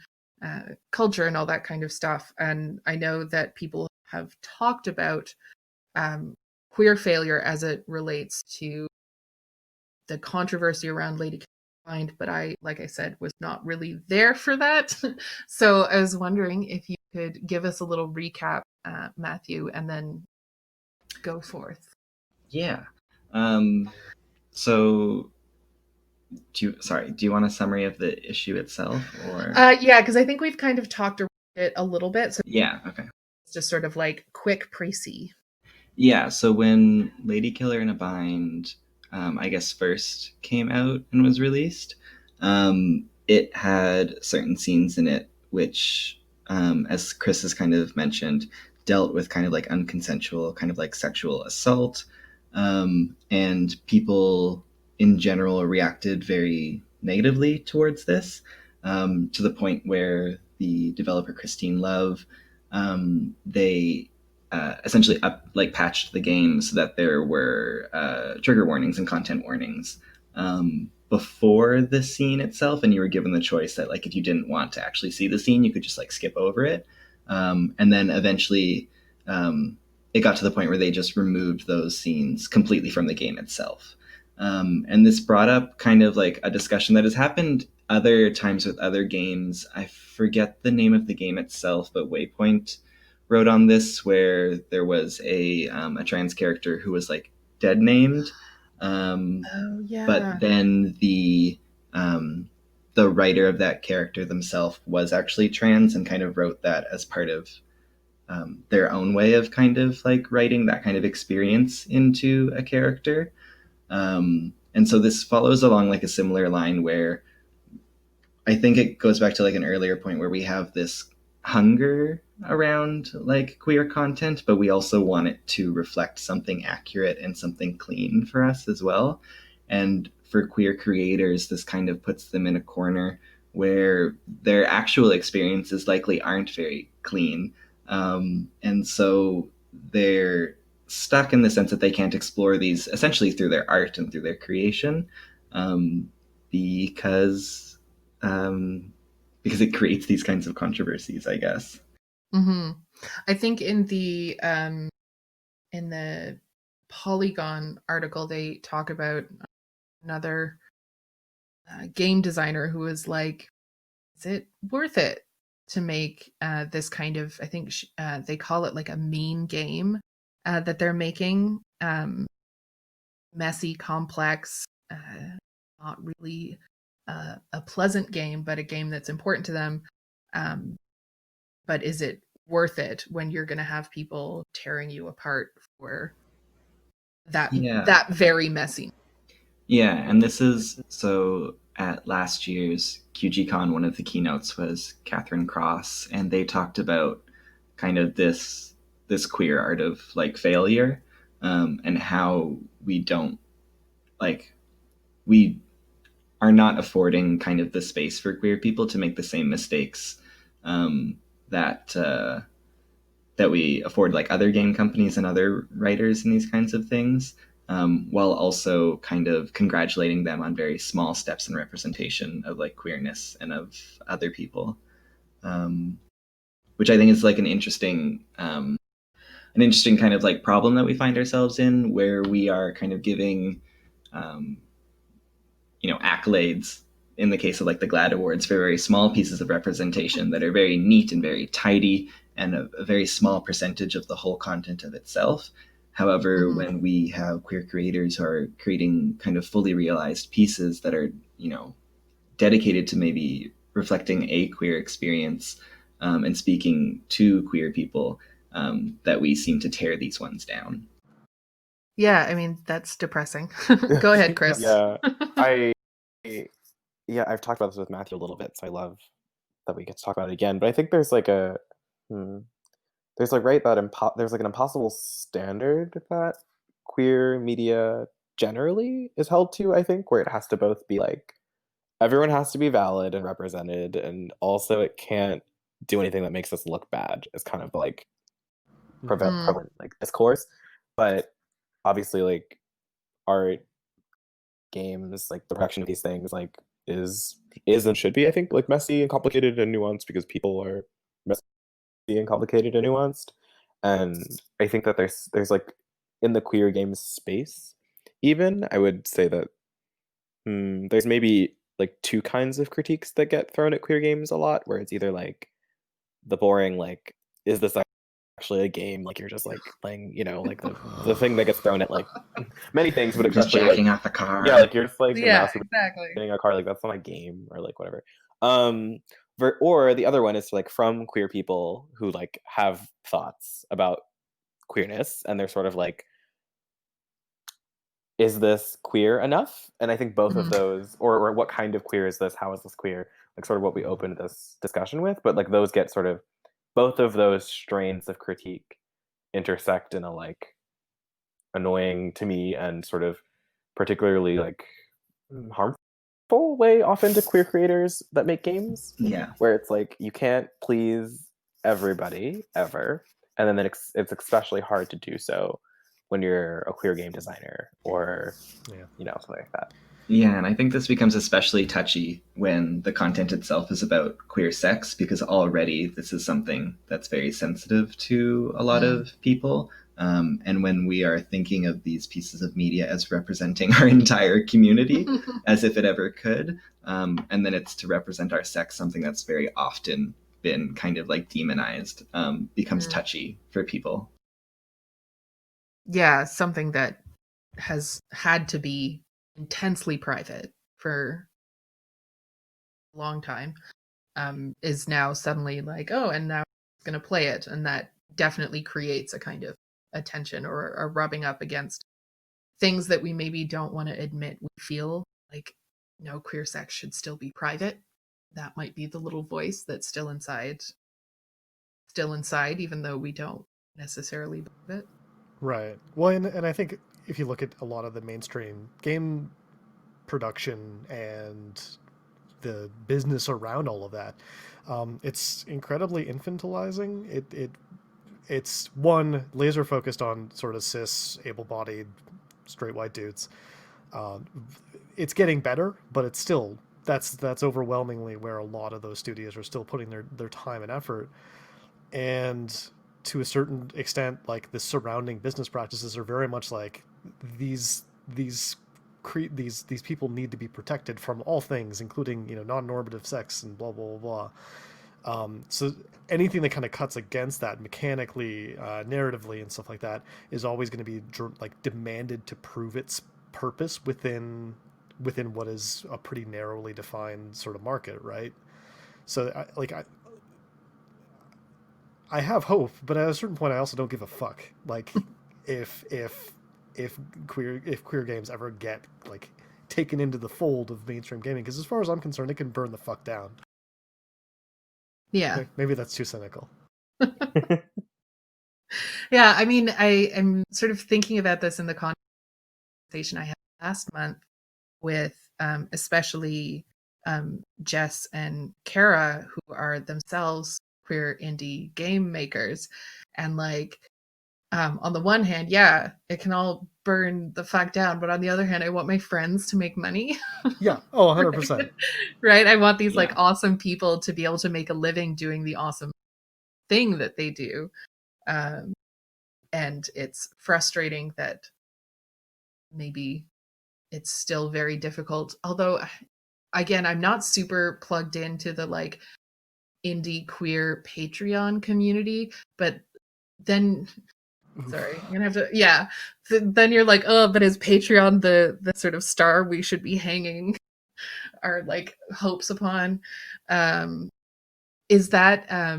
culture and all that kind of stuff. And I know that people have talked about queer failure as it relates to the controversy around Lady Mind, but like I said, was not really there for that. So I was wondering if you could give us a little recap, Matthew, and then go forth. Yeah. So, do you want a summary of the issue itself, or? Yeah, because I think we've kind of talked around it a little bit. So Yeah. Okay. it's just sort of like quick précis. Yeah. So when Lady Killer in a Bind, I guess first came out and was released, it had certain scenes in it which, as Chris has kind of mentioned, dealt with kind of like unconsensual, kind of like sexual assault, and people in general reacted very negatively towards this, to the point where the developer Christine Love, they essentially patched the game so that there were trigger warnings and content warnings before the scene itself, and you were given the choice that like if you didn't want to actually see the scene, you could just like skip over it. And then eventually, it got to the point where they just removed those scenes completely from the game itself. And this brought up kind of like a discussion that has happened other times with other games. I forget the name of the game itself, but Waypoint wrote on this, where there was a trans character who was like dead named, Oh yeah. but then the writer of that character themselves was actually trans and kind of wrote that as part of their own way of kind of like writing that kind of experience into a character. And so this follows along like a similar line where I think it goes back to like an earlier point where we have this hunger around like queer content, but we also want it to reflect something accurate and something clean for us as well. And for queer creators, this kind of puts them in a corner where their actual experiences likely aren't very clean. And so they're stuck in the sense that they can't explore these essentially through their art and through their creation, because because it creates these kinds of controversies, I guess. Mm-hmm. I think in the Polygon article, they talk about another game designer who was like, "Is it worth it to make this kind of?" I think they call it like a mean game that they're making, messy, complex, not really a pleasant game, but a game that's important to them. But is it worth it when you're going to have people tearing you apart for that very messy? Yeah, and this is so at last year's QGCon, one of the keynotes was Catherine Cross, and they talked about kind of this queer art of like failure, and how we don't like we are not affording kind of the space for queer people to make the same mistakes, that that we afford like other game companies and other writers and these kinds of things, while also kind of congratulating them on very small steps in representation of like queerness and of other people, which I think is like an interesting kind of like problem that we find ourselves in, where we are kind of giving accolades in the case of like the GLAAD Awards for very small pieces of representation that are very neat and very tidy and a very small percentage of the whole content of itself. However, when we have queer creators who are creating kind of fully realized pieces that are, dedicated to maybe reflecting a queer experience, and speaking to queer people, that we seem to tear these ones down. Yeah, I mean, that's depressing. Go ahead, Chris. I've talked about this with Matthew a little bit, so I love that we get to talk about it again. But I think there's like there's like there's like an impossible standard that queer media generally is held to, I think, where it has to both be like everyone has to be valid and represented, and also it can't do anything that makes us look bad. It's kind of like prevalent like discourse. But obviously, like art, games, like the production of these things, like is and should be, I think, like messy and complicated and nuanced, because people are messy and complicated and nuanced. And I think that there's like in the queer games space, even, I would say that there's maybe like two kinds of critiques that get thrown at queer games a lot, where it's either like the boring, like, is this actually a game? Like you're just like playing, like the thing that gets thrown at like many things, but Just especially like, jacking off a car. yeah, like you're just like Yeah, masturbating exactly. a car, like that's not a game or like whatever. Or the other one is like from queer people who like have thoughts about queerness, and they're sort of like, is this queer enough? And I think both of Mhm. those, or what kind of queer is this? How is this queer? Like sort of what we opened this discussion with, but like those get sort of, both of those strains of critique intersect in a like annoying to me and sort of particularly like harmful way often to queer creators that make games, Yeah. where it's like you can't please everybody ever, and then it's especially hard to do so when you're a queer game designer or something like that. Yeah, and I think this becomes especially touchy when the content itself is about queer sex, because already this is something that's very sensitive to a lot of people. And when we are thinking of these pieces of media as representing our entire community, as if it ever could, and then it's to represent our sex, something that's very often been kind of like demonized, becomes touchy for people. Yeah, something that has had to be intensely private for a long time is now suddenly like, oh, and now it's going to play it. And that definitely creates a kind of a tension or a rubbing up against things that we maybe don't want to admit we feel like, no, queer sex should still be private. That might be the little voice that's still inside, even though we don't necessarily believe it. Right. Well, and I think if you look at a lot of the mainstream game production and the business around all of that, it's incredibly infantilizing. It's one, laser focused on sort of cis, able-bodied, straight white dudes. It's getting better, but it's still, that's overwhelmingly where a lot of those studios are still putting their time and effort. And to a certain extent, like the surrounding business practices are very much like these people need to be protected from all things, including non-normative sex and blah blah blah. So anything that kind of cuts against that mechanically, narratively, and stuff like that is always going to be like demanded to prove its purpose within what is a pretty narrowly defined sort of market, right? So I have hope, but at a certain point, I also don't give a fuck. Like, if queer games ever get like taken into the fold of mainstream gaming, because as far as I'm concerned, it can burn the fuck down. Yeah. Maybe that's too cynical. Yeah, I mean, I am sort of thinking about this in the conversation I had last month with especially Jess and Kara, who are themselves queer indie game makers. And like, on the one hand, yeah, it can all burn the fuck down. But on the other hand, I want my friends to make money. Yeah. Oh, 100%. Right? I want these like awesome people to be able to make a living doing the awesome thing that they do. And it's frustrating that maybe it's still very difficult. Although, again, I'm not super plugged into the like indie queer Patreon community, but then sorry, I'm gonna have to then you're like, oh, but is Patreon the sort of star we should be hanging our like hopes upon? Is that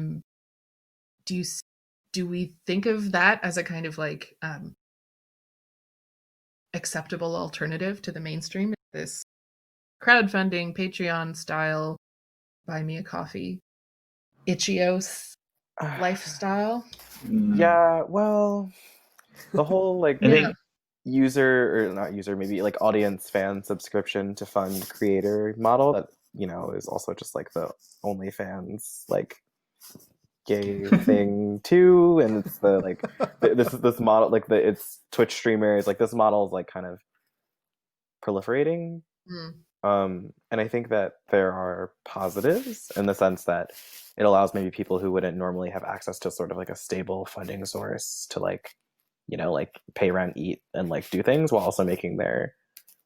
do we think of that as a kind of like acceptable alternative to the mainstream, this crowdfunding Patreon style buy me a coffee Itch.io lifestyle? Yeah, well, the whole like I think user, or not user, maybe like audience fan subscription to fund creator model that is also just like the OnlyFans like gay thing too, and it's the like this model, like it's Twitch streamers, like this model is like kind of proliferating. And I think that there are positives in the sense that it allows maybe people who wouldn't normally have access to sort of like a stable funding source to like like pay rent, eat, and like do things while also making their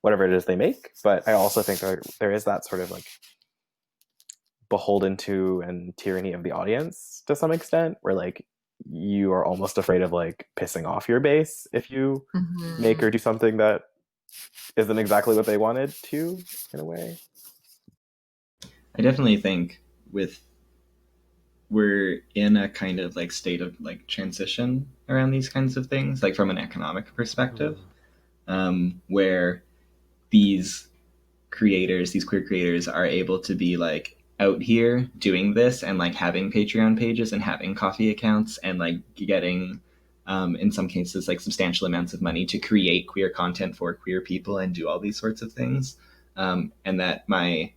whatever it is they make. But I also think there is that sort of like beholden to and tyranny of the audience to some extent, where like you are almost afraid of like pissing off your base if you make or do something that isn't exactly what they wanted to, in a way. I definitely think we're in a kind of like state of like transition around these kinds of things, like from an economic perspective, where these these queer creators, are able to be like out here doing this and like having Patreon pages and having coffee accounts and like getting, in some cases, like substantial amounts of money to create queer content for queer people and do all these sorts of things. And that my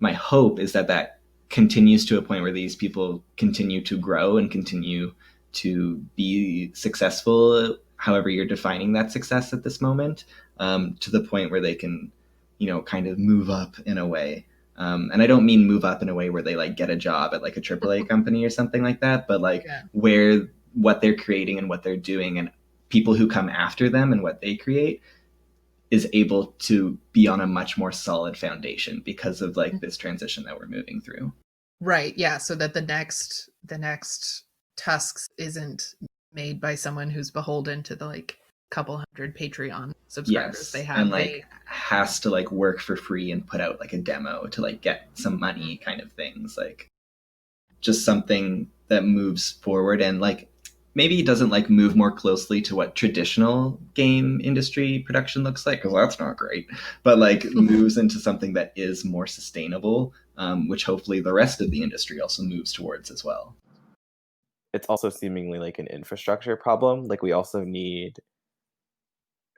hope is that continues to a point where these people continue to grow and continue to be successful, however you're defining that success at this moment, to the point where they can, kind of move up in a way. And I don't mean move up in a way where they like get a job at like a AAA company or something like that, but like where what they're creating and what they're doing and people who come after them and what they create is able to be on a much more solid foundation because of like this transition that we're moving through. Right. Yeah. So that the next Tusks isn't made by someone who's beholden to the like couple hundred Patreon subscribers they have. And like has to like work for free and put out like a demo to like get some money kind of things. Like just something that moves forward and like maybe it doesn't like move more closely to what traditional game industry production looks like, because that's not great, but like moves into something that is more sustainable, which hopefully the rest of the industry also moves towards as well. It's also seemingly like an infrastructure problem. Like we also need,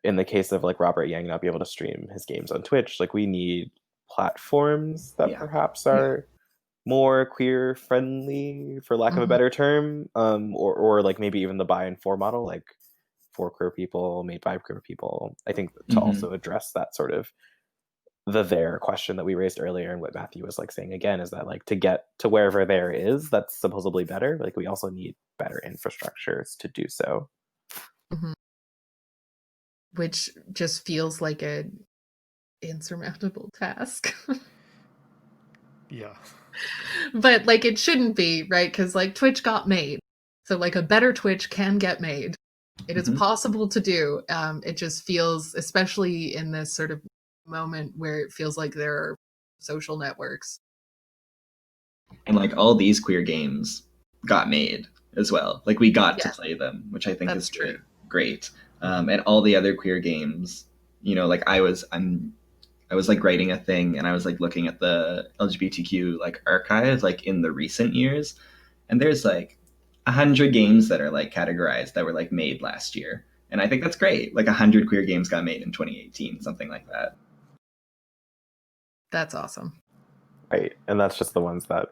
in the case of like Robert Yang not be able to stream his games on Twitch, like we need platforms that perhaps are more queer friendly, for lack of a better term, or like maybe even the buy and for model, like for queer people, made by queer people. I think to also address that sort of the question that we raised earlier, and what Matthew was like saying again, is that like to get to wherever there is, that's supposedly better. Like we also need better infrastructures to do so. Which just feels like an insurmountable task. Yeah. But like it shouldn't be, right? Because like Twitch got made. So like a better Twitch can get made. It is possible to do. It just feels, especially in this sort of moment where it feels like there are social networks. And like all these queer games got made as well. Like we got to play them, which I think is true. Great. And all the other queer games, like I was like writing a thing and I was like looking at the LGBTQ like archive like in the recent years, and there's like 100 games that are like categorized that were like made last year, and I think that's great. Like 100 queer games got made in 2018, something like that. That's awesome. Right, and that's just the ones that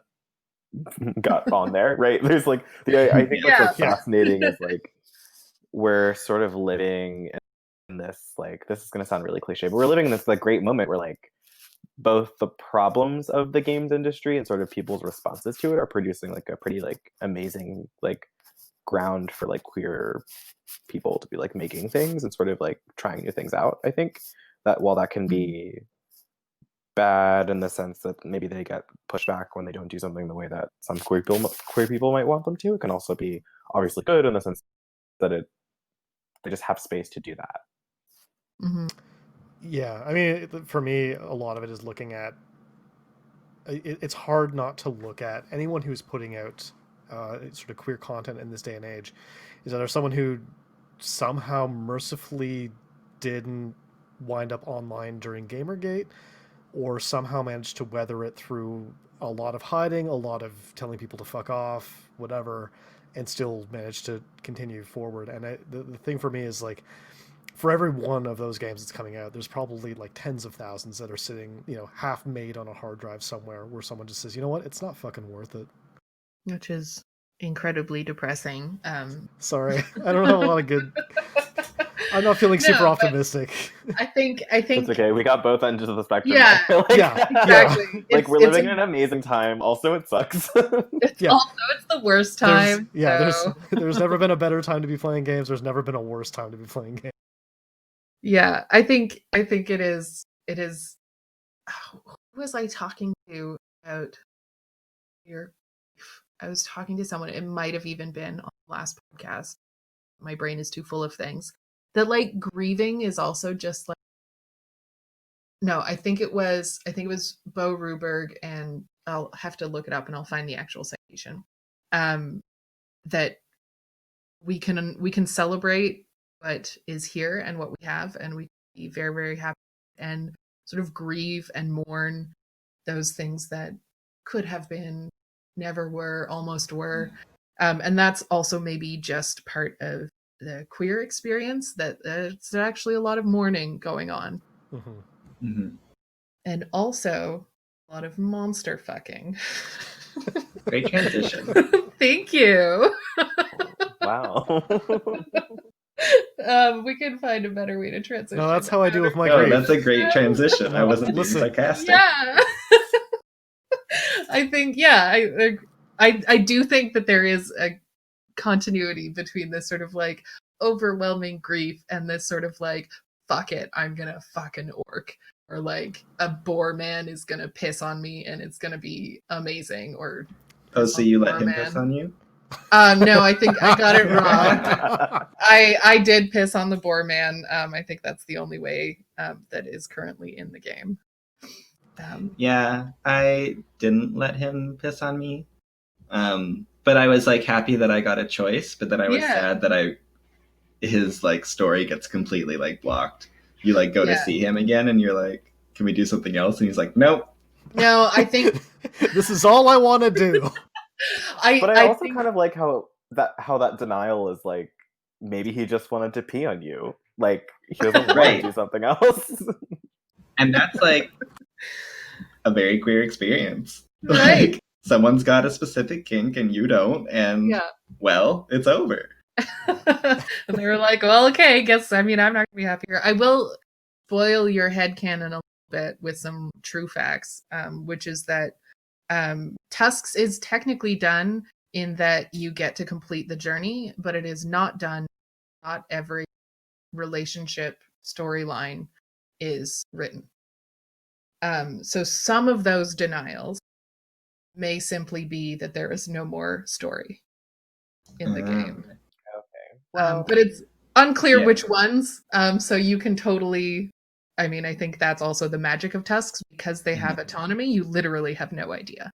got on there, right? There's like I think what's so fascinating is like we're sort of living in this, like, this is going to sound really cliche, but we're living in this like great moment where like both the problems of the games industry and sort of people's responses to it are producing like a pretty like amazing like ground for like queer people to be like making things and sort of like trying new things out. I think that while that can be bad in the sense that maybe they get pushed back when they don't do something the way that some queer people might want them to, it can also be obviously good in the sense that they just have space to do that. Yeah, I mean, for me, a lot of it is looking at. It's hard not to look at anyone who's putting out sort of queer content in this day and age. Is that there's someone who somehow mercifully didn't wind up online during Gamergate, or somehow managed to weather it through a lot of hiding, a lot of telling people to fuck off, whatever, and still managed to continue forward. And the thing for me is like, for every one of those games that's coming out, there's probably like tens of thousands that are sitting, half made on a hard drive somewhere where someone just says, you know what, it's not fucking worth it. Which is incredibly depressing. Sorry, I don't have a lot of good. I'm not feeling super No, optimistic. I think It's okay. We got both ends of the spectrum. Yeah. Like, Yeah, exactly. Like we're living in an amazing time. Also, it sucks. It's Yeah. also it's the worst time. So. There's never been a better time to be playing games. There's never been a worse time to be playing games. Yeah, I think it is. Who was I talking to about your? I was talking to someone. It might have even been on the last podcast. My brain is too full of things. That like grieving is also just like. No, I think it was Bo Ruberg, and I'll have to look it up and I'll find the actual citation. That we can celebrate what is here and what we have, and we can be very, very happy and sort of grieve and mourn those things that could have been, never were, almost were. And that's also maybe just part of the queer experience, that it's actually a lot of mourning going on. Mm-hmm. Mm-hmm. And also a lot of monster fucking. Great transition. Thank you. Wow. We can find a better way to transition. No, that's how I deal with my Oh, grief. that's a great transition. I wasn't being Listen. sarcastic. Yeah. I think, I do think that there is a continuity between this sort of like overwhelming grief and this sort of like, fuck it, I'm gonna fuck an orc, or like a boar man is gonna piss on me and it's gonna be amazing, or Oh, so you let him man. piss on you? No, I think I got it wrong. I did piss on the boar man. I think that's the only way that is currently in the game. Yeah, I didn't let him piss on me. But I was like happy that I got a choice, but then I was sad that his like story gets completely like blocked. You like go to see him again and you're like, can we do something else? And he's like, nope. No, I think this is all I want to do. But I also kind of like how that denial is like, maybe he just wanted to pee on you. Like he doesn't want to do something else. And that's like a very queer experience. Right. Like someone's got a specific kink and you don't, and well, it's over. And they were like, well, okay, I'm not gonna be happy here. I will boil your headcanon a little bit with some true facts, which is that Tusks is technically done in that you get to complete the journey, but it is not done. Not every relationship storyline is written. So some of those denials may simply be that there is no more story in the game. Okay. Well, but it's unclear which ones. So you can totally. I mean, I think that's also the magic of Tusks, because they have autonomy. You literally have no idea.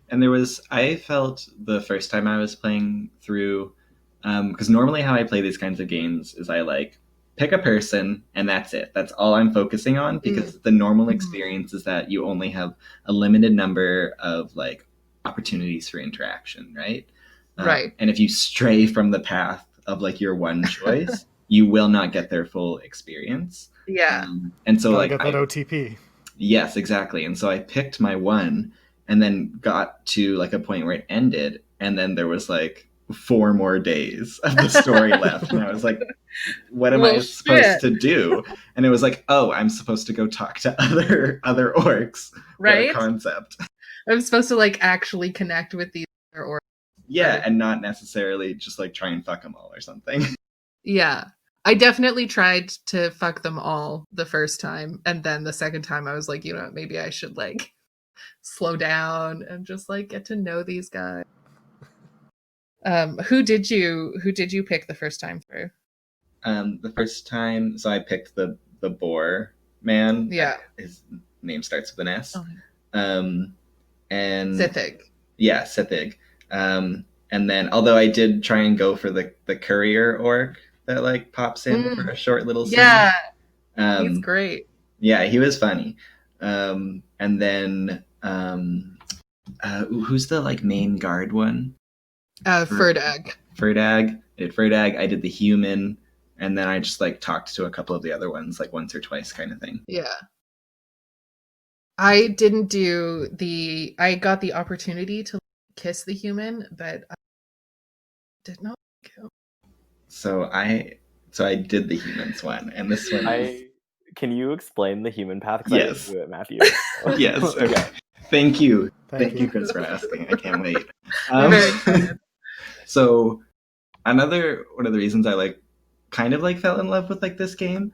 And I felt the first time I was playing through, because normally how I play these kinds of games is I like pick a person and that's it. That's all I'm focusing on, because the normal experience is that you only have a limited number of like opportunities for interaction, right? Right. And if you stray from the path of like your one choice, you will not get their full experience. Yeah. And so I got that OTP. Yes, exactly. And so I picked my one and then got to like a point where it ended, and then there was like 4 more days of the story left, and I was like, what am I supposed to do? And it was like, oh, I'm supposed to go talk to other orcs. Right. What a concept. I'm supposed to like actually connect with these other orcs. Yeah, and not necessarily just like try and fuck them all or something. Yeah. I definitely tried to fuck them all the first time, and then the second time I was like, maybe I should like slow down and just like get to know these guys. Who did you pick the first time through? The first time, so I picked the boar man. Yeah. His name starts with an S. Oh. And Sithig. Yeah, Sithig. And then, although I did try and go for the courier orc that like pops in for a short little scene. Yeah, he's great. Yeah, he was funny. And then who's the like main guard one? Ferdag. I did Ferdag. I did the human, and then I just like talked to a couple of the other ones like once or twice, kind of thing. Yeah. I didn't do I got the opportunity to kiss the human, but I did not kill. So So I did the humans one, and this one is... Can you explain the human path? Because I didn't Yes. do it, Matthew. Yes. Okay. Yeah. Thank you. Thank Thank you, you. Chris, for asking. I can't wait. We're very excited. So one of the reasons I kind of fell in love with this game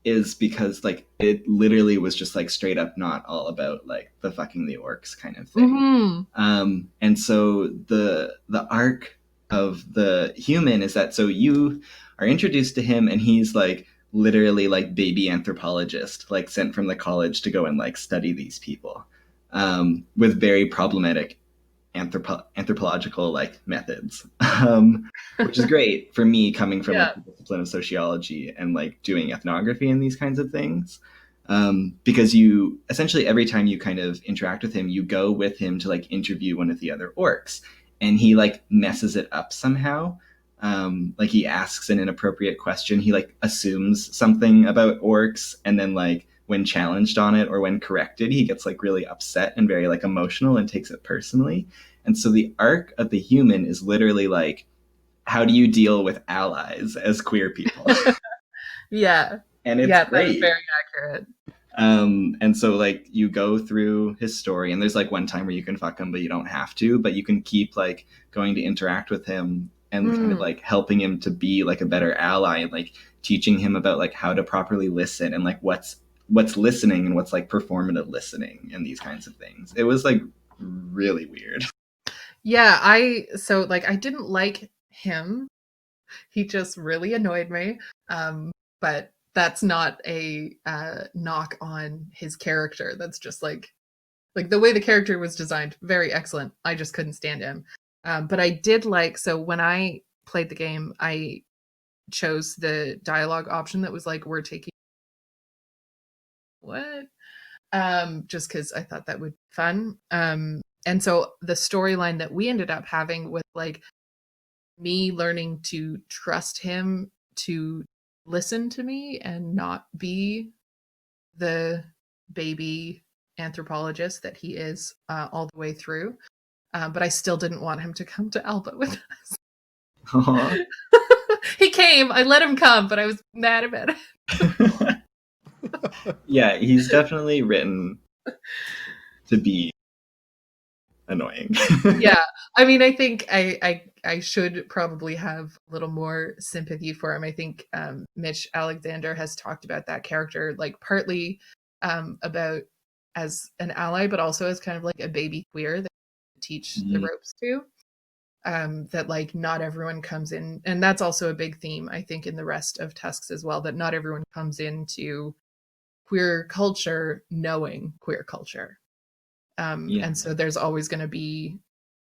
is because it literally was just straight up not all about the fucking the orcs kind of thing. And so the arc of the human is that, so you are introduced to him, and he's literally baby anthropologist, sent from the college to go and study these people with very problematic anthropological methods, which is great for me coming from the discipline of sociology and doing ethnography and these kinds of things, because you essentially, every time you kind of interact with him, you go with him to interview one of the other orcs, and he messes it up somehow. He asks an inappropriate question, he assumes something about orcs, and then when challenged on it or when corrected, he gets really upset and very emotional and takes it personally. And so the arc of the human is literally how do you deal with allies as queer people? Yeah. And it's great. That's very accurate. And so you go through his story, and there's one time where you can fuck him, but you don't have to, but you can keep going to interact with him and kind of helping him to be a better ally, and teaching him about how to properly listen, and what's listening and what's performative listening and these kinds of things. It was really weird. Yeah, I didn't like him. He just really annoyed me. But that's not a knock on his character. That's just like the way the character was designed, very excellent. I just couldn't stand him. But I did so when I played the game, I chose the dialogue option that was we're taking what? Just because I thought that would be fun. And so the storyline that we ended up having with me learning to trust him to listen to me and not be the baby anthropologist that he is all the way through. But I still didn't want him to come to Alba with us. He came, I let him come, but I was mad about it. Yeah, he's definitely written to be annoying. Yeah, I mean, I think I should probably have a little more sympathy for him. I think Mitch Alexander has talked about that character partly about as an ally, but also as kind of a baby queer that teach the ropes to. That not everyone comes in, and that's also a big theme I think in the rest of Tusks as well, that not everyone comes into queer culture knowing queer culture. And so there's always going to be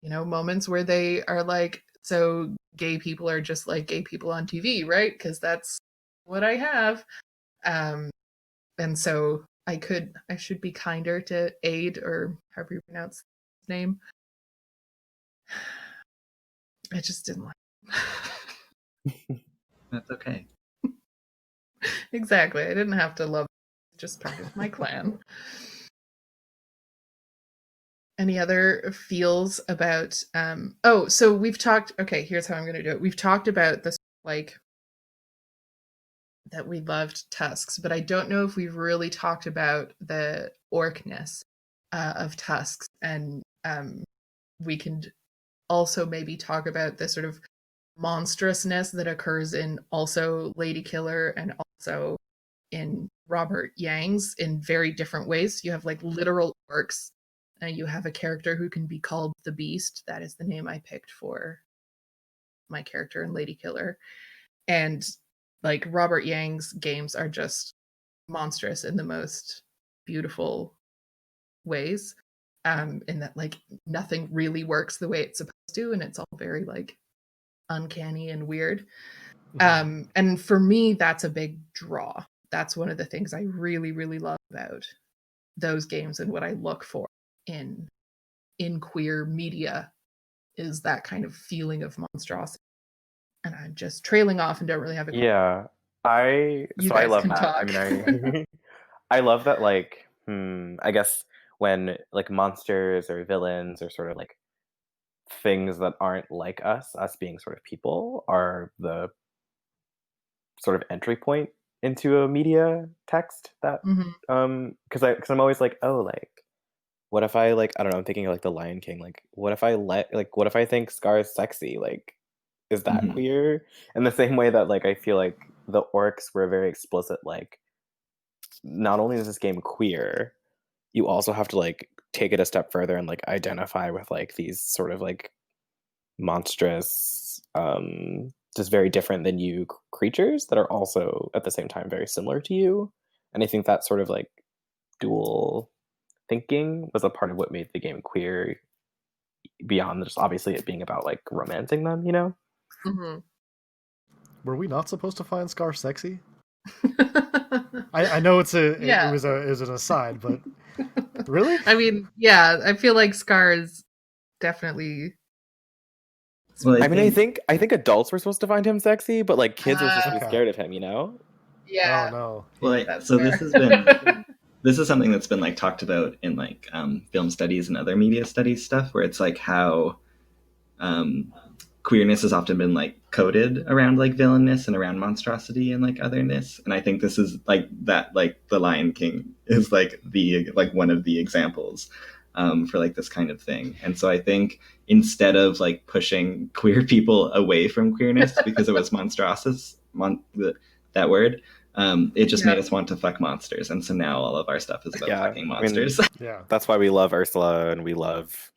moments where they are so gay people are just like gay people on TV, right? Because that's what I have. And so I should be kinder to Aid, or however you pronounce his name. I just didn't like That's okay. Exactly. I didn't have to love him. Just part of my clan. Any other feels about so we've talked, okay, here's how I'm gonna do it. We've talked about this that we loved Tusks, but I don't know if we've really talked about the orcness of Tusks, and we can also maybe talk about the sort of monstrousness that occurs in also Lady Killer and also in Robert Yang's in very different ways. You have literal orcs. You have a character who can be called the Beast. That is the name I picked for my character in Lady Killer. And Robert Yang's games are just monstrous in the most beautiful ways. In that nothing really works the way it's supposed to, and it's all very uncanny and weird. And for me, that's a big draw. That's one of the things I really, really love about those games, and what I look for in queer media is that kind of feeling of monstrosity. And I'm just trailing off and don't really have a Yeah. I guys love can that. talk. I mean, I love that I guess when monsters or villains or sort of things that aren't like us being sort of people, are the sort of entry point into a media text that Mm-hmm. because I'm always like, oh, like what if I like, I don't know, I'm thinking of like the Lion King, like what if I think Scar is sexy, like is that Mhm. queer? In the same way that like I feel like the orcs were very explicit, like not only is this game queer, you also have to like take it a step further and like identify with like these sort of like monstrous, just very different than you creatures that are also at the same time very similar to you. And I think that sort of like dual thinking was a part of what made the game queer beyond just obviously it being about like romancing them, you know? Mm-hmm. Were we not supposed to find Scar sexy? I know it Yeah. was an aside, but really? I mean, yeah, I feel like Scar is definitely. Well, I mean, I think adults were supposed to find him sexy, but like kids were supposed to be Okay. scared of him, you know? Oh Yeah, no. well, that's so fair. this is something that's been like talked about in like film studies and other media studies stuff, where it's like how um, queerness has often been like coded around like villainness and around monstrosity and like otherness, and I think this is like that, like the Lion King is like the like one of the examples for like this kind of thing. And so I think instead of like pushing queer people away from queerness because it was that word, it just Yeah. made us want to fuck monsters, and so now all of our stuff is about Yeah, fucking I mean, monsters. Yeah. that's why we love Ursula and we love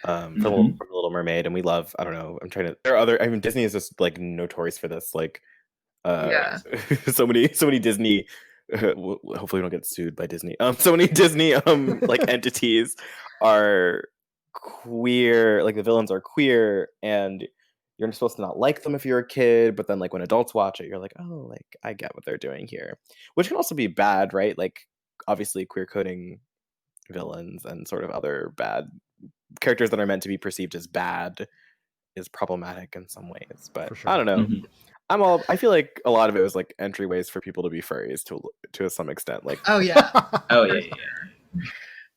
Mhm. from Little Mermaid, and we love, I don't know, I'm trying to, there are other, I mean, Disney is just like notorious for this, like Yeah. so many Disney hopefully we don't get sued by Disney. So many Disney like entities are queer, like the villains are queer, and you're supposed to not like them if you're a kid, but then like when adults watch it, you're like, oh, like I get what they're doing here, which can also be bad, right? Like obviously queer coding villains and sort of other bad characters that are meant to be perceived as bad is problematic in some ways, but For I sure. don't know. Mhm. I feel like a lot of it was like entryways for people to be furries to some extent. Like Oh yeah. Oh For yeah,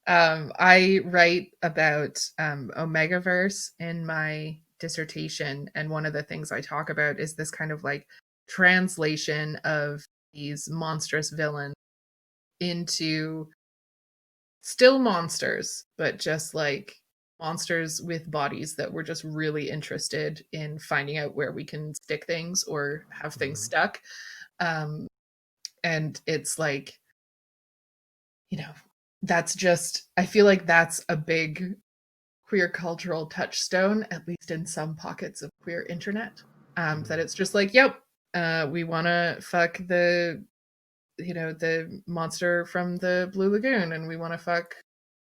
yeah. I write about Omegaverse in my dissertation, and one of the things I talk about is this kind of like translation of these monstrous villains into still monsters, but just like monsters with bodies that we're just really interested in finding out where we can stick things or have things Mhm. stuck. Um, and it's like, that's just, I feel like that's a big queer cultural touchstone, at least in some pockets of queer internet. That it's just like, yep, we want to fuck the monster from the Blue Lagoon, and we want to fuck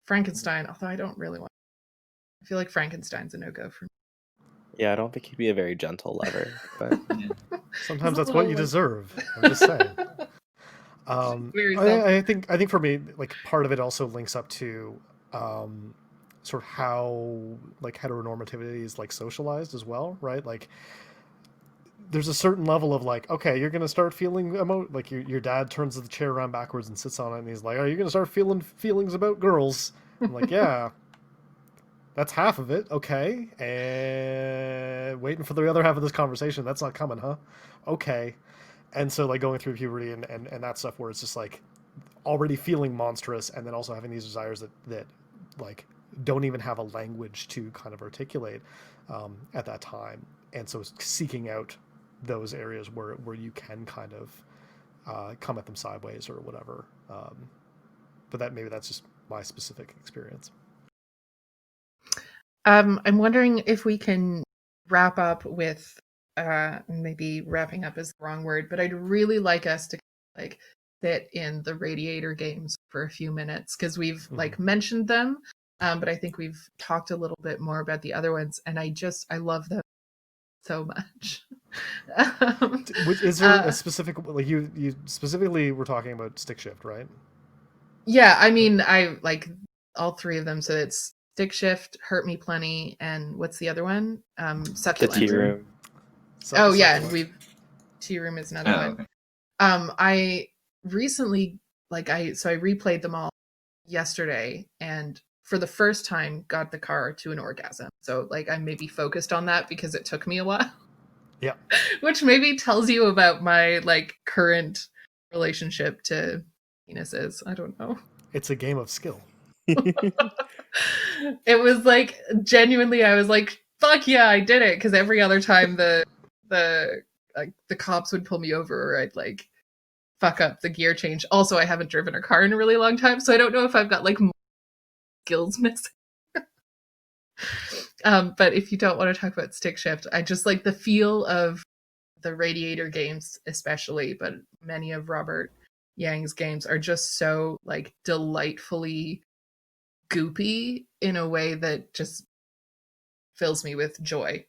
Frankenstein. Although I don't really want. I feel like Frankenstein's a no go for me. yeah, I don't think he'd be a very gentle lover, but Sometimes He's a that's what little you like. deserve. I'm just saying. Very self. I think for me, like part of it also links up to sort of how like heteronormativity is like socialized as well, right? Like there's a certain level of like, okay, you're gonna start feeling like your dad turns the chair around backwards and sits on it, and he's like, are you gonna start feeling feelings about girls? I'm like, yeah, that's half of it, okay. And waiting for the other half of this conversation, that's not coming, huh? Okay. And so like going through puberty and that stuff where it's just like already feeling monstrous and then also having these desires that like don't even have a language to kind of articulate at that time, and so seeking out those areas where you can kind of come at them sideways or whatever, but that maybe that's just my specific experience. I'm wondering if we can wrap up with maybe wrapping up is the wrong word, but I'd really like us to like sit in the Radiator games for a few minutes because we've like mentioned them, but I think we've talked a little bit more about the other ones, and I love them so much. Is there a specific, like you specifically were talking about stick shift, right? Yeah, I mean, I like all three of them. So it's Stick Shift, Hurt Me Plenty, and what's the other one? the Succulent. tea room. Oh yeah, and Succulent. Tea Room is another Oh, one. okay. I recently I replayed them all yesterday, and for the first time got the car to an orgasm. So like I'm maybe focused on that because it took me a while. Yeah. Which maybe tells you about my like current relationship to penises. I don't know. It's a game of skill. It was like genuinely, I was like, "Fuck yeah, I did it!" Because every other time the like the cops would pull me over, or I'd like fuck up the gear change. Also, I haven't driven a car in a really long time, so I don't know if I've got like skills missing. But if you don't want to talk about stick shift, I just like the feel of the Radiator games, especially, but many of Robert Yang's games are just so like delightfully goopy in a way that just fills me with joy.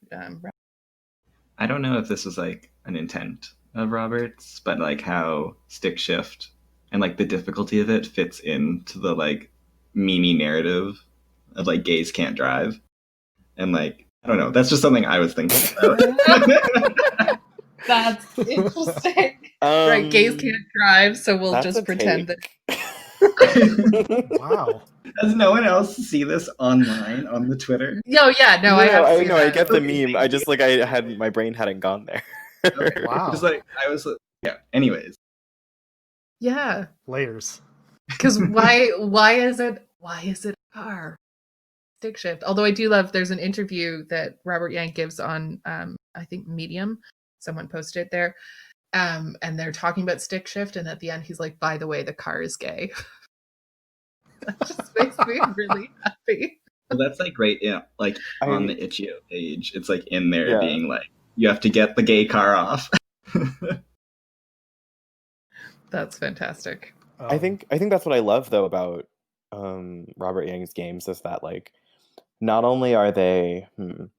I don't know if this was like an intent of Roberts, but like how stick shift and like the difficulty of it fits into the like meme narrative of like gays can't drive. And like, I don't know, that's just something I was thinking about. That's interesting. Right, gays can't drive, so we'll That's just a pretend take. that. Wow. Does no one else see this online on the Twitter? No, yeah, no, I have seen I that. get the Okay, meme. I just like I had my brain hadn't gone there. Okay. Wow. Just like I was, yeah. Anyways, Yeah, Layers. because why is it a car? Stick shift. Although I do love, there's an interview that Robert Yang gives on I think Medium. Someone posted it there. And they're talking about stick shift, and at the end he's like, by the way, the car is gay. That just makes me really happy. well, that's like right, yeah, like on the I Itch.io page, it's like in there yeah. being like, you have to get the gay car off. That's fantastic. I think that's what I love though about Robert Yang's games is that like not only are they not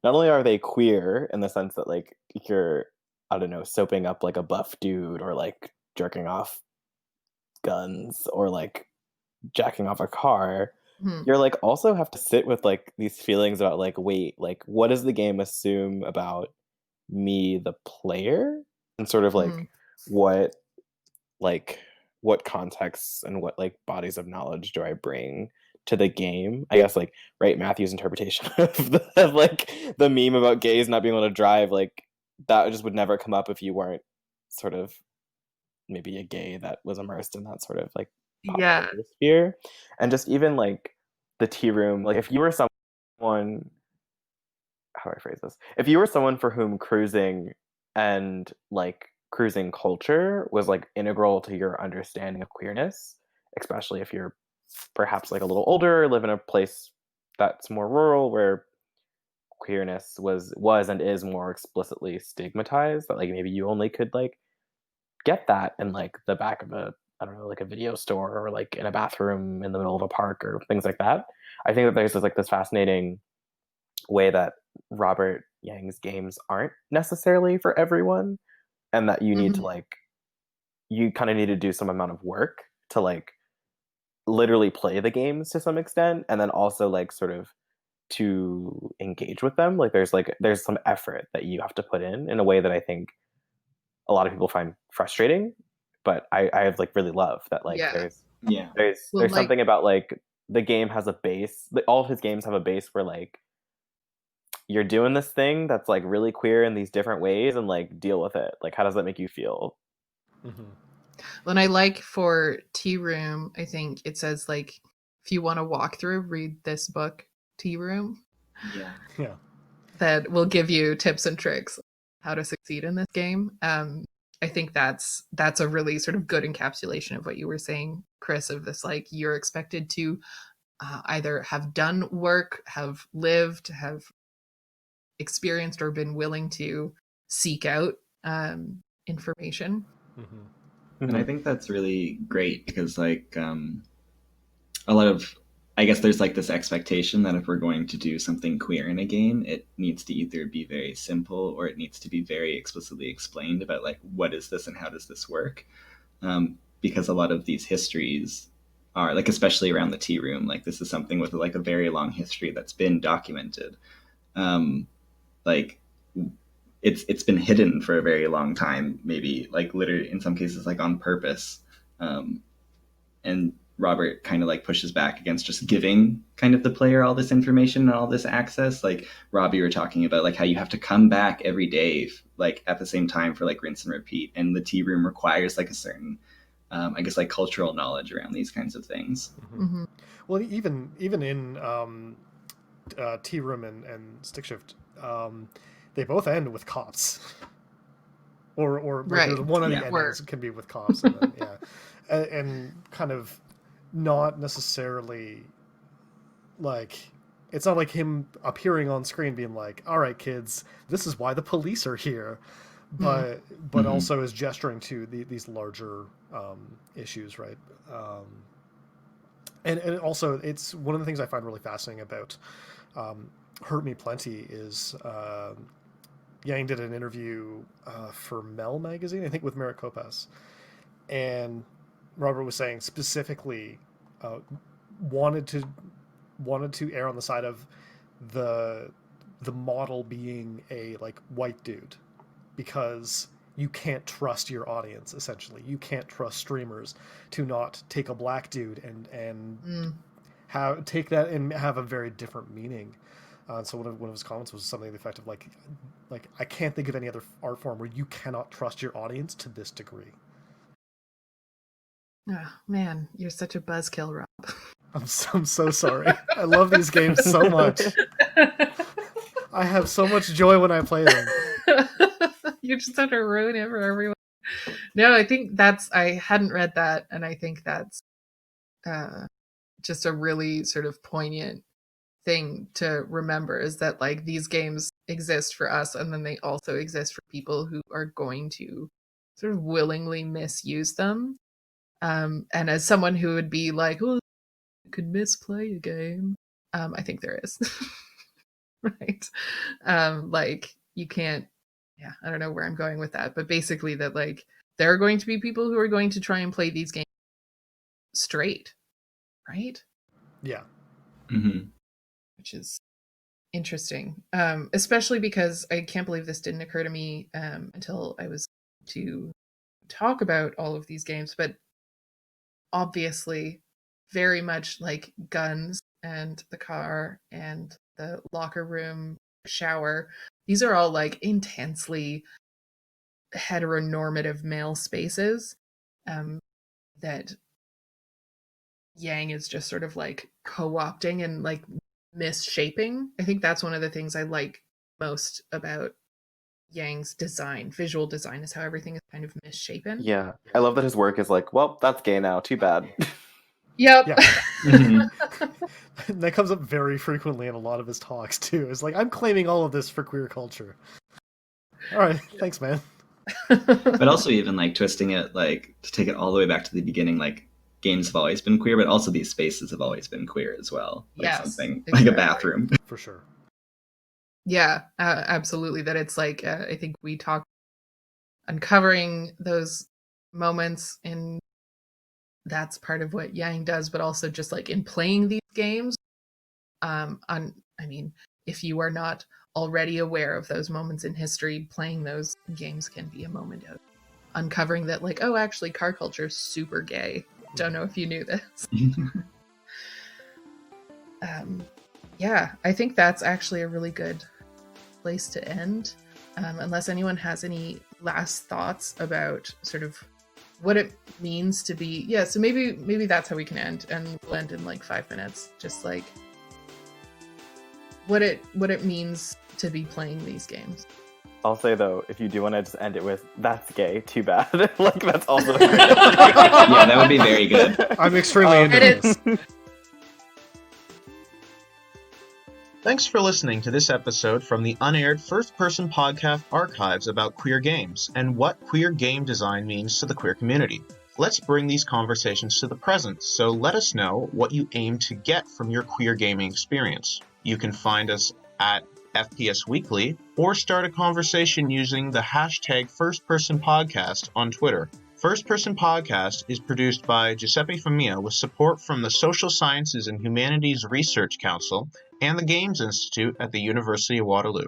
only are they queer in the sense that like you're I don't know soaping up like a buff dude or like jerking off guns or like jacking off a car, Hmm. you're like also have to sit with like these feelings about like wait like what does the game assume about me the player and sort of Hmm. what like what contexts and what like bodies of knowledge do I bring to the game? I guess like right Matthew's interpretation of like the meme about gays not being able to drive like that just would never come up if you weren't sort of maybe a gay that was immersed in that sort of like pop Yeah. culture sphere. And just even like the tea room, like if you were someone how do I phrase this? If you were someone for whom cruising and like cruising culture was like integral to your understanding of queerness, especially if you're perhaps like a little older, live in a place that's more rural where queerness was and is more explicitly stigmatized, that like maybe you only could like get that in like the back of a I don't know, like a video store or like in a bathroom in the middle of a park or things like that. I think that there's this fascinating way that Robert Yang's games aren't necessarily for everyone, and that you need to Mhm. like you kind of need to do some amount of work to like literally play the games to some extent, and then also like sort of to engage with them. There's some effort that you have to put in a way that I think a lot of people find frustrating, but I have like really love that like Yeah. Yeah. Well, there's like, something about like the game has a base. All of his games have a base where like you're doing this thing that's like really queer in these different ways and like deal with it. Like how does that make you feel? when I like for Tea Room, I think it says like, if you want to walk through, read this book, Tea Room, Yeah. Yeah. that will give you tips and tricks how to succeed in this game. I think that's a really sort of good encapsulation of what you were saying, Chris, of this like you're expected to either have done work, have lived, have experienced, or been willing to seek out information. And I think that's really great because like a lot of I guess there's like this expectation that if we're going to do something queer in a game, it needs to either be very simple or it needs to be very explicitly explained about like what is this and how does this work. Because a lot of these histories are like, especially around the tea room, like this is something with like a very long history that's been documented. Like it's been hidden for a very long time, maybe like literally in some cases like on purpose. And Robert kind of like pushes back against just giving kind of the player all this information and all this access. Like Rob, you were talking about like how you have to come back every day, like at the same time for like rinse and repeat. And the tea room requires like a certain, I guess like cultural knowledge around these kinds of things. Mm-hmm. Well, even in tea room and stick shift, they both end with cops. Or right. one of the endings can be with cops. And then, yeah. And kind of not necessarily like, it's not like him appearing on screen being like, all right, kids, this is why the police are here. But also is gesturing to these larger issues, right? And also, it's one of the things I find really fascinating about Hurt Me Plenty is Yang did an interview for Mel magazine, I think, with Merritt Kopas, and Robert was saying specifically wanted to err on the side of the model being a like white dude, because you can't trust your audience. Essentially, you can't trust streamers to not take a black dude and take that and have a very different meaning. So one of his comments was something to the effect of like I can't think of any other art form where you cannot trust your audience to this degree. Oh, man, you're such a buzzkill, Rob. I'm so sorry. I love these games so much. I have so much joy when I play them. You just have to ruin it for everyone. No, I think I hadn't read that, and I think that's just a really sort of poignant thing to remember, is that like these games exist for us, and then they also exist for people who are going to sort of willingly misuse them. And as someone who would be like, oh, you could misplay a game, I think there is. Right. Like you can't, yeah, I don't know where I'm going with that, but basically that like there are going to be people who are going to try and play these games straight, right? Yeah. Mm-hmm. Which is interesting, especially because I can't believe this didn't occur to me until I was to talk about all of these games, but obviously very much like guns and the car and the locker room, shower, these are all like intensely heteronormative male spaces that Yang is just sort of like co-opting and like misshaping. I think that's one of the things I like most about Yang's design. Visual design is how everything is kind of misshapen. Yeah, I love that his work is like, well, that's gay now, too bad. Yep. Yeah. Mm-hmm. That comes up very frequently in a lot of his talks too. It's like, I'm claiming all of this for queer culture. All right, thanks, man. But also even like twisting it, like to take it all the way back to the beginning, like games have always been queer, but also these spaces have always been queer as well. Like yes, something exactly. like a bathroom. For sure. Yeah, absolutely. That it's like, I think we talk uncovering those moments, and that's part of what Yang does, but also just like in playing these games. I mean, if you are not already aware of those moments in history, playing those games can be a moment of uncovering that, like, oh, actually, car culture is super gay. Don't know if you knew this. Yeah, I think that's actually a really good place to end. Unless anyone has any last thoughts about sort of what it means to be, yeah, so maybe that's how we can end, and we'll end in like 5 minutes, just like what it means to be playing these games. I'll say though, if you do want to just end it with "that's gay," too bad. Like that's also Yeah, that would be very good. I'm extremely into this. Thanks for listening to this episode from the unaired first-person podcast archives about queer games and what queer game design means to the queer community. Let's bring these conversations to the present, so let us know what you aim to get from your queer gaming experience. You can find us at FPS Weekly or start a conversation using the hashtag FirstPersonPodcast on Twitter. First Person Podcast is produced by Giuseppe Famia with support from the Social Sciences and Humanities Research Council and the Games Institute at the University of Waterloo.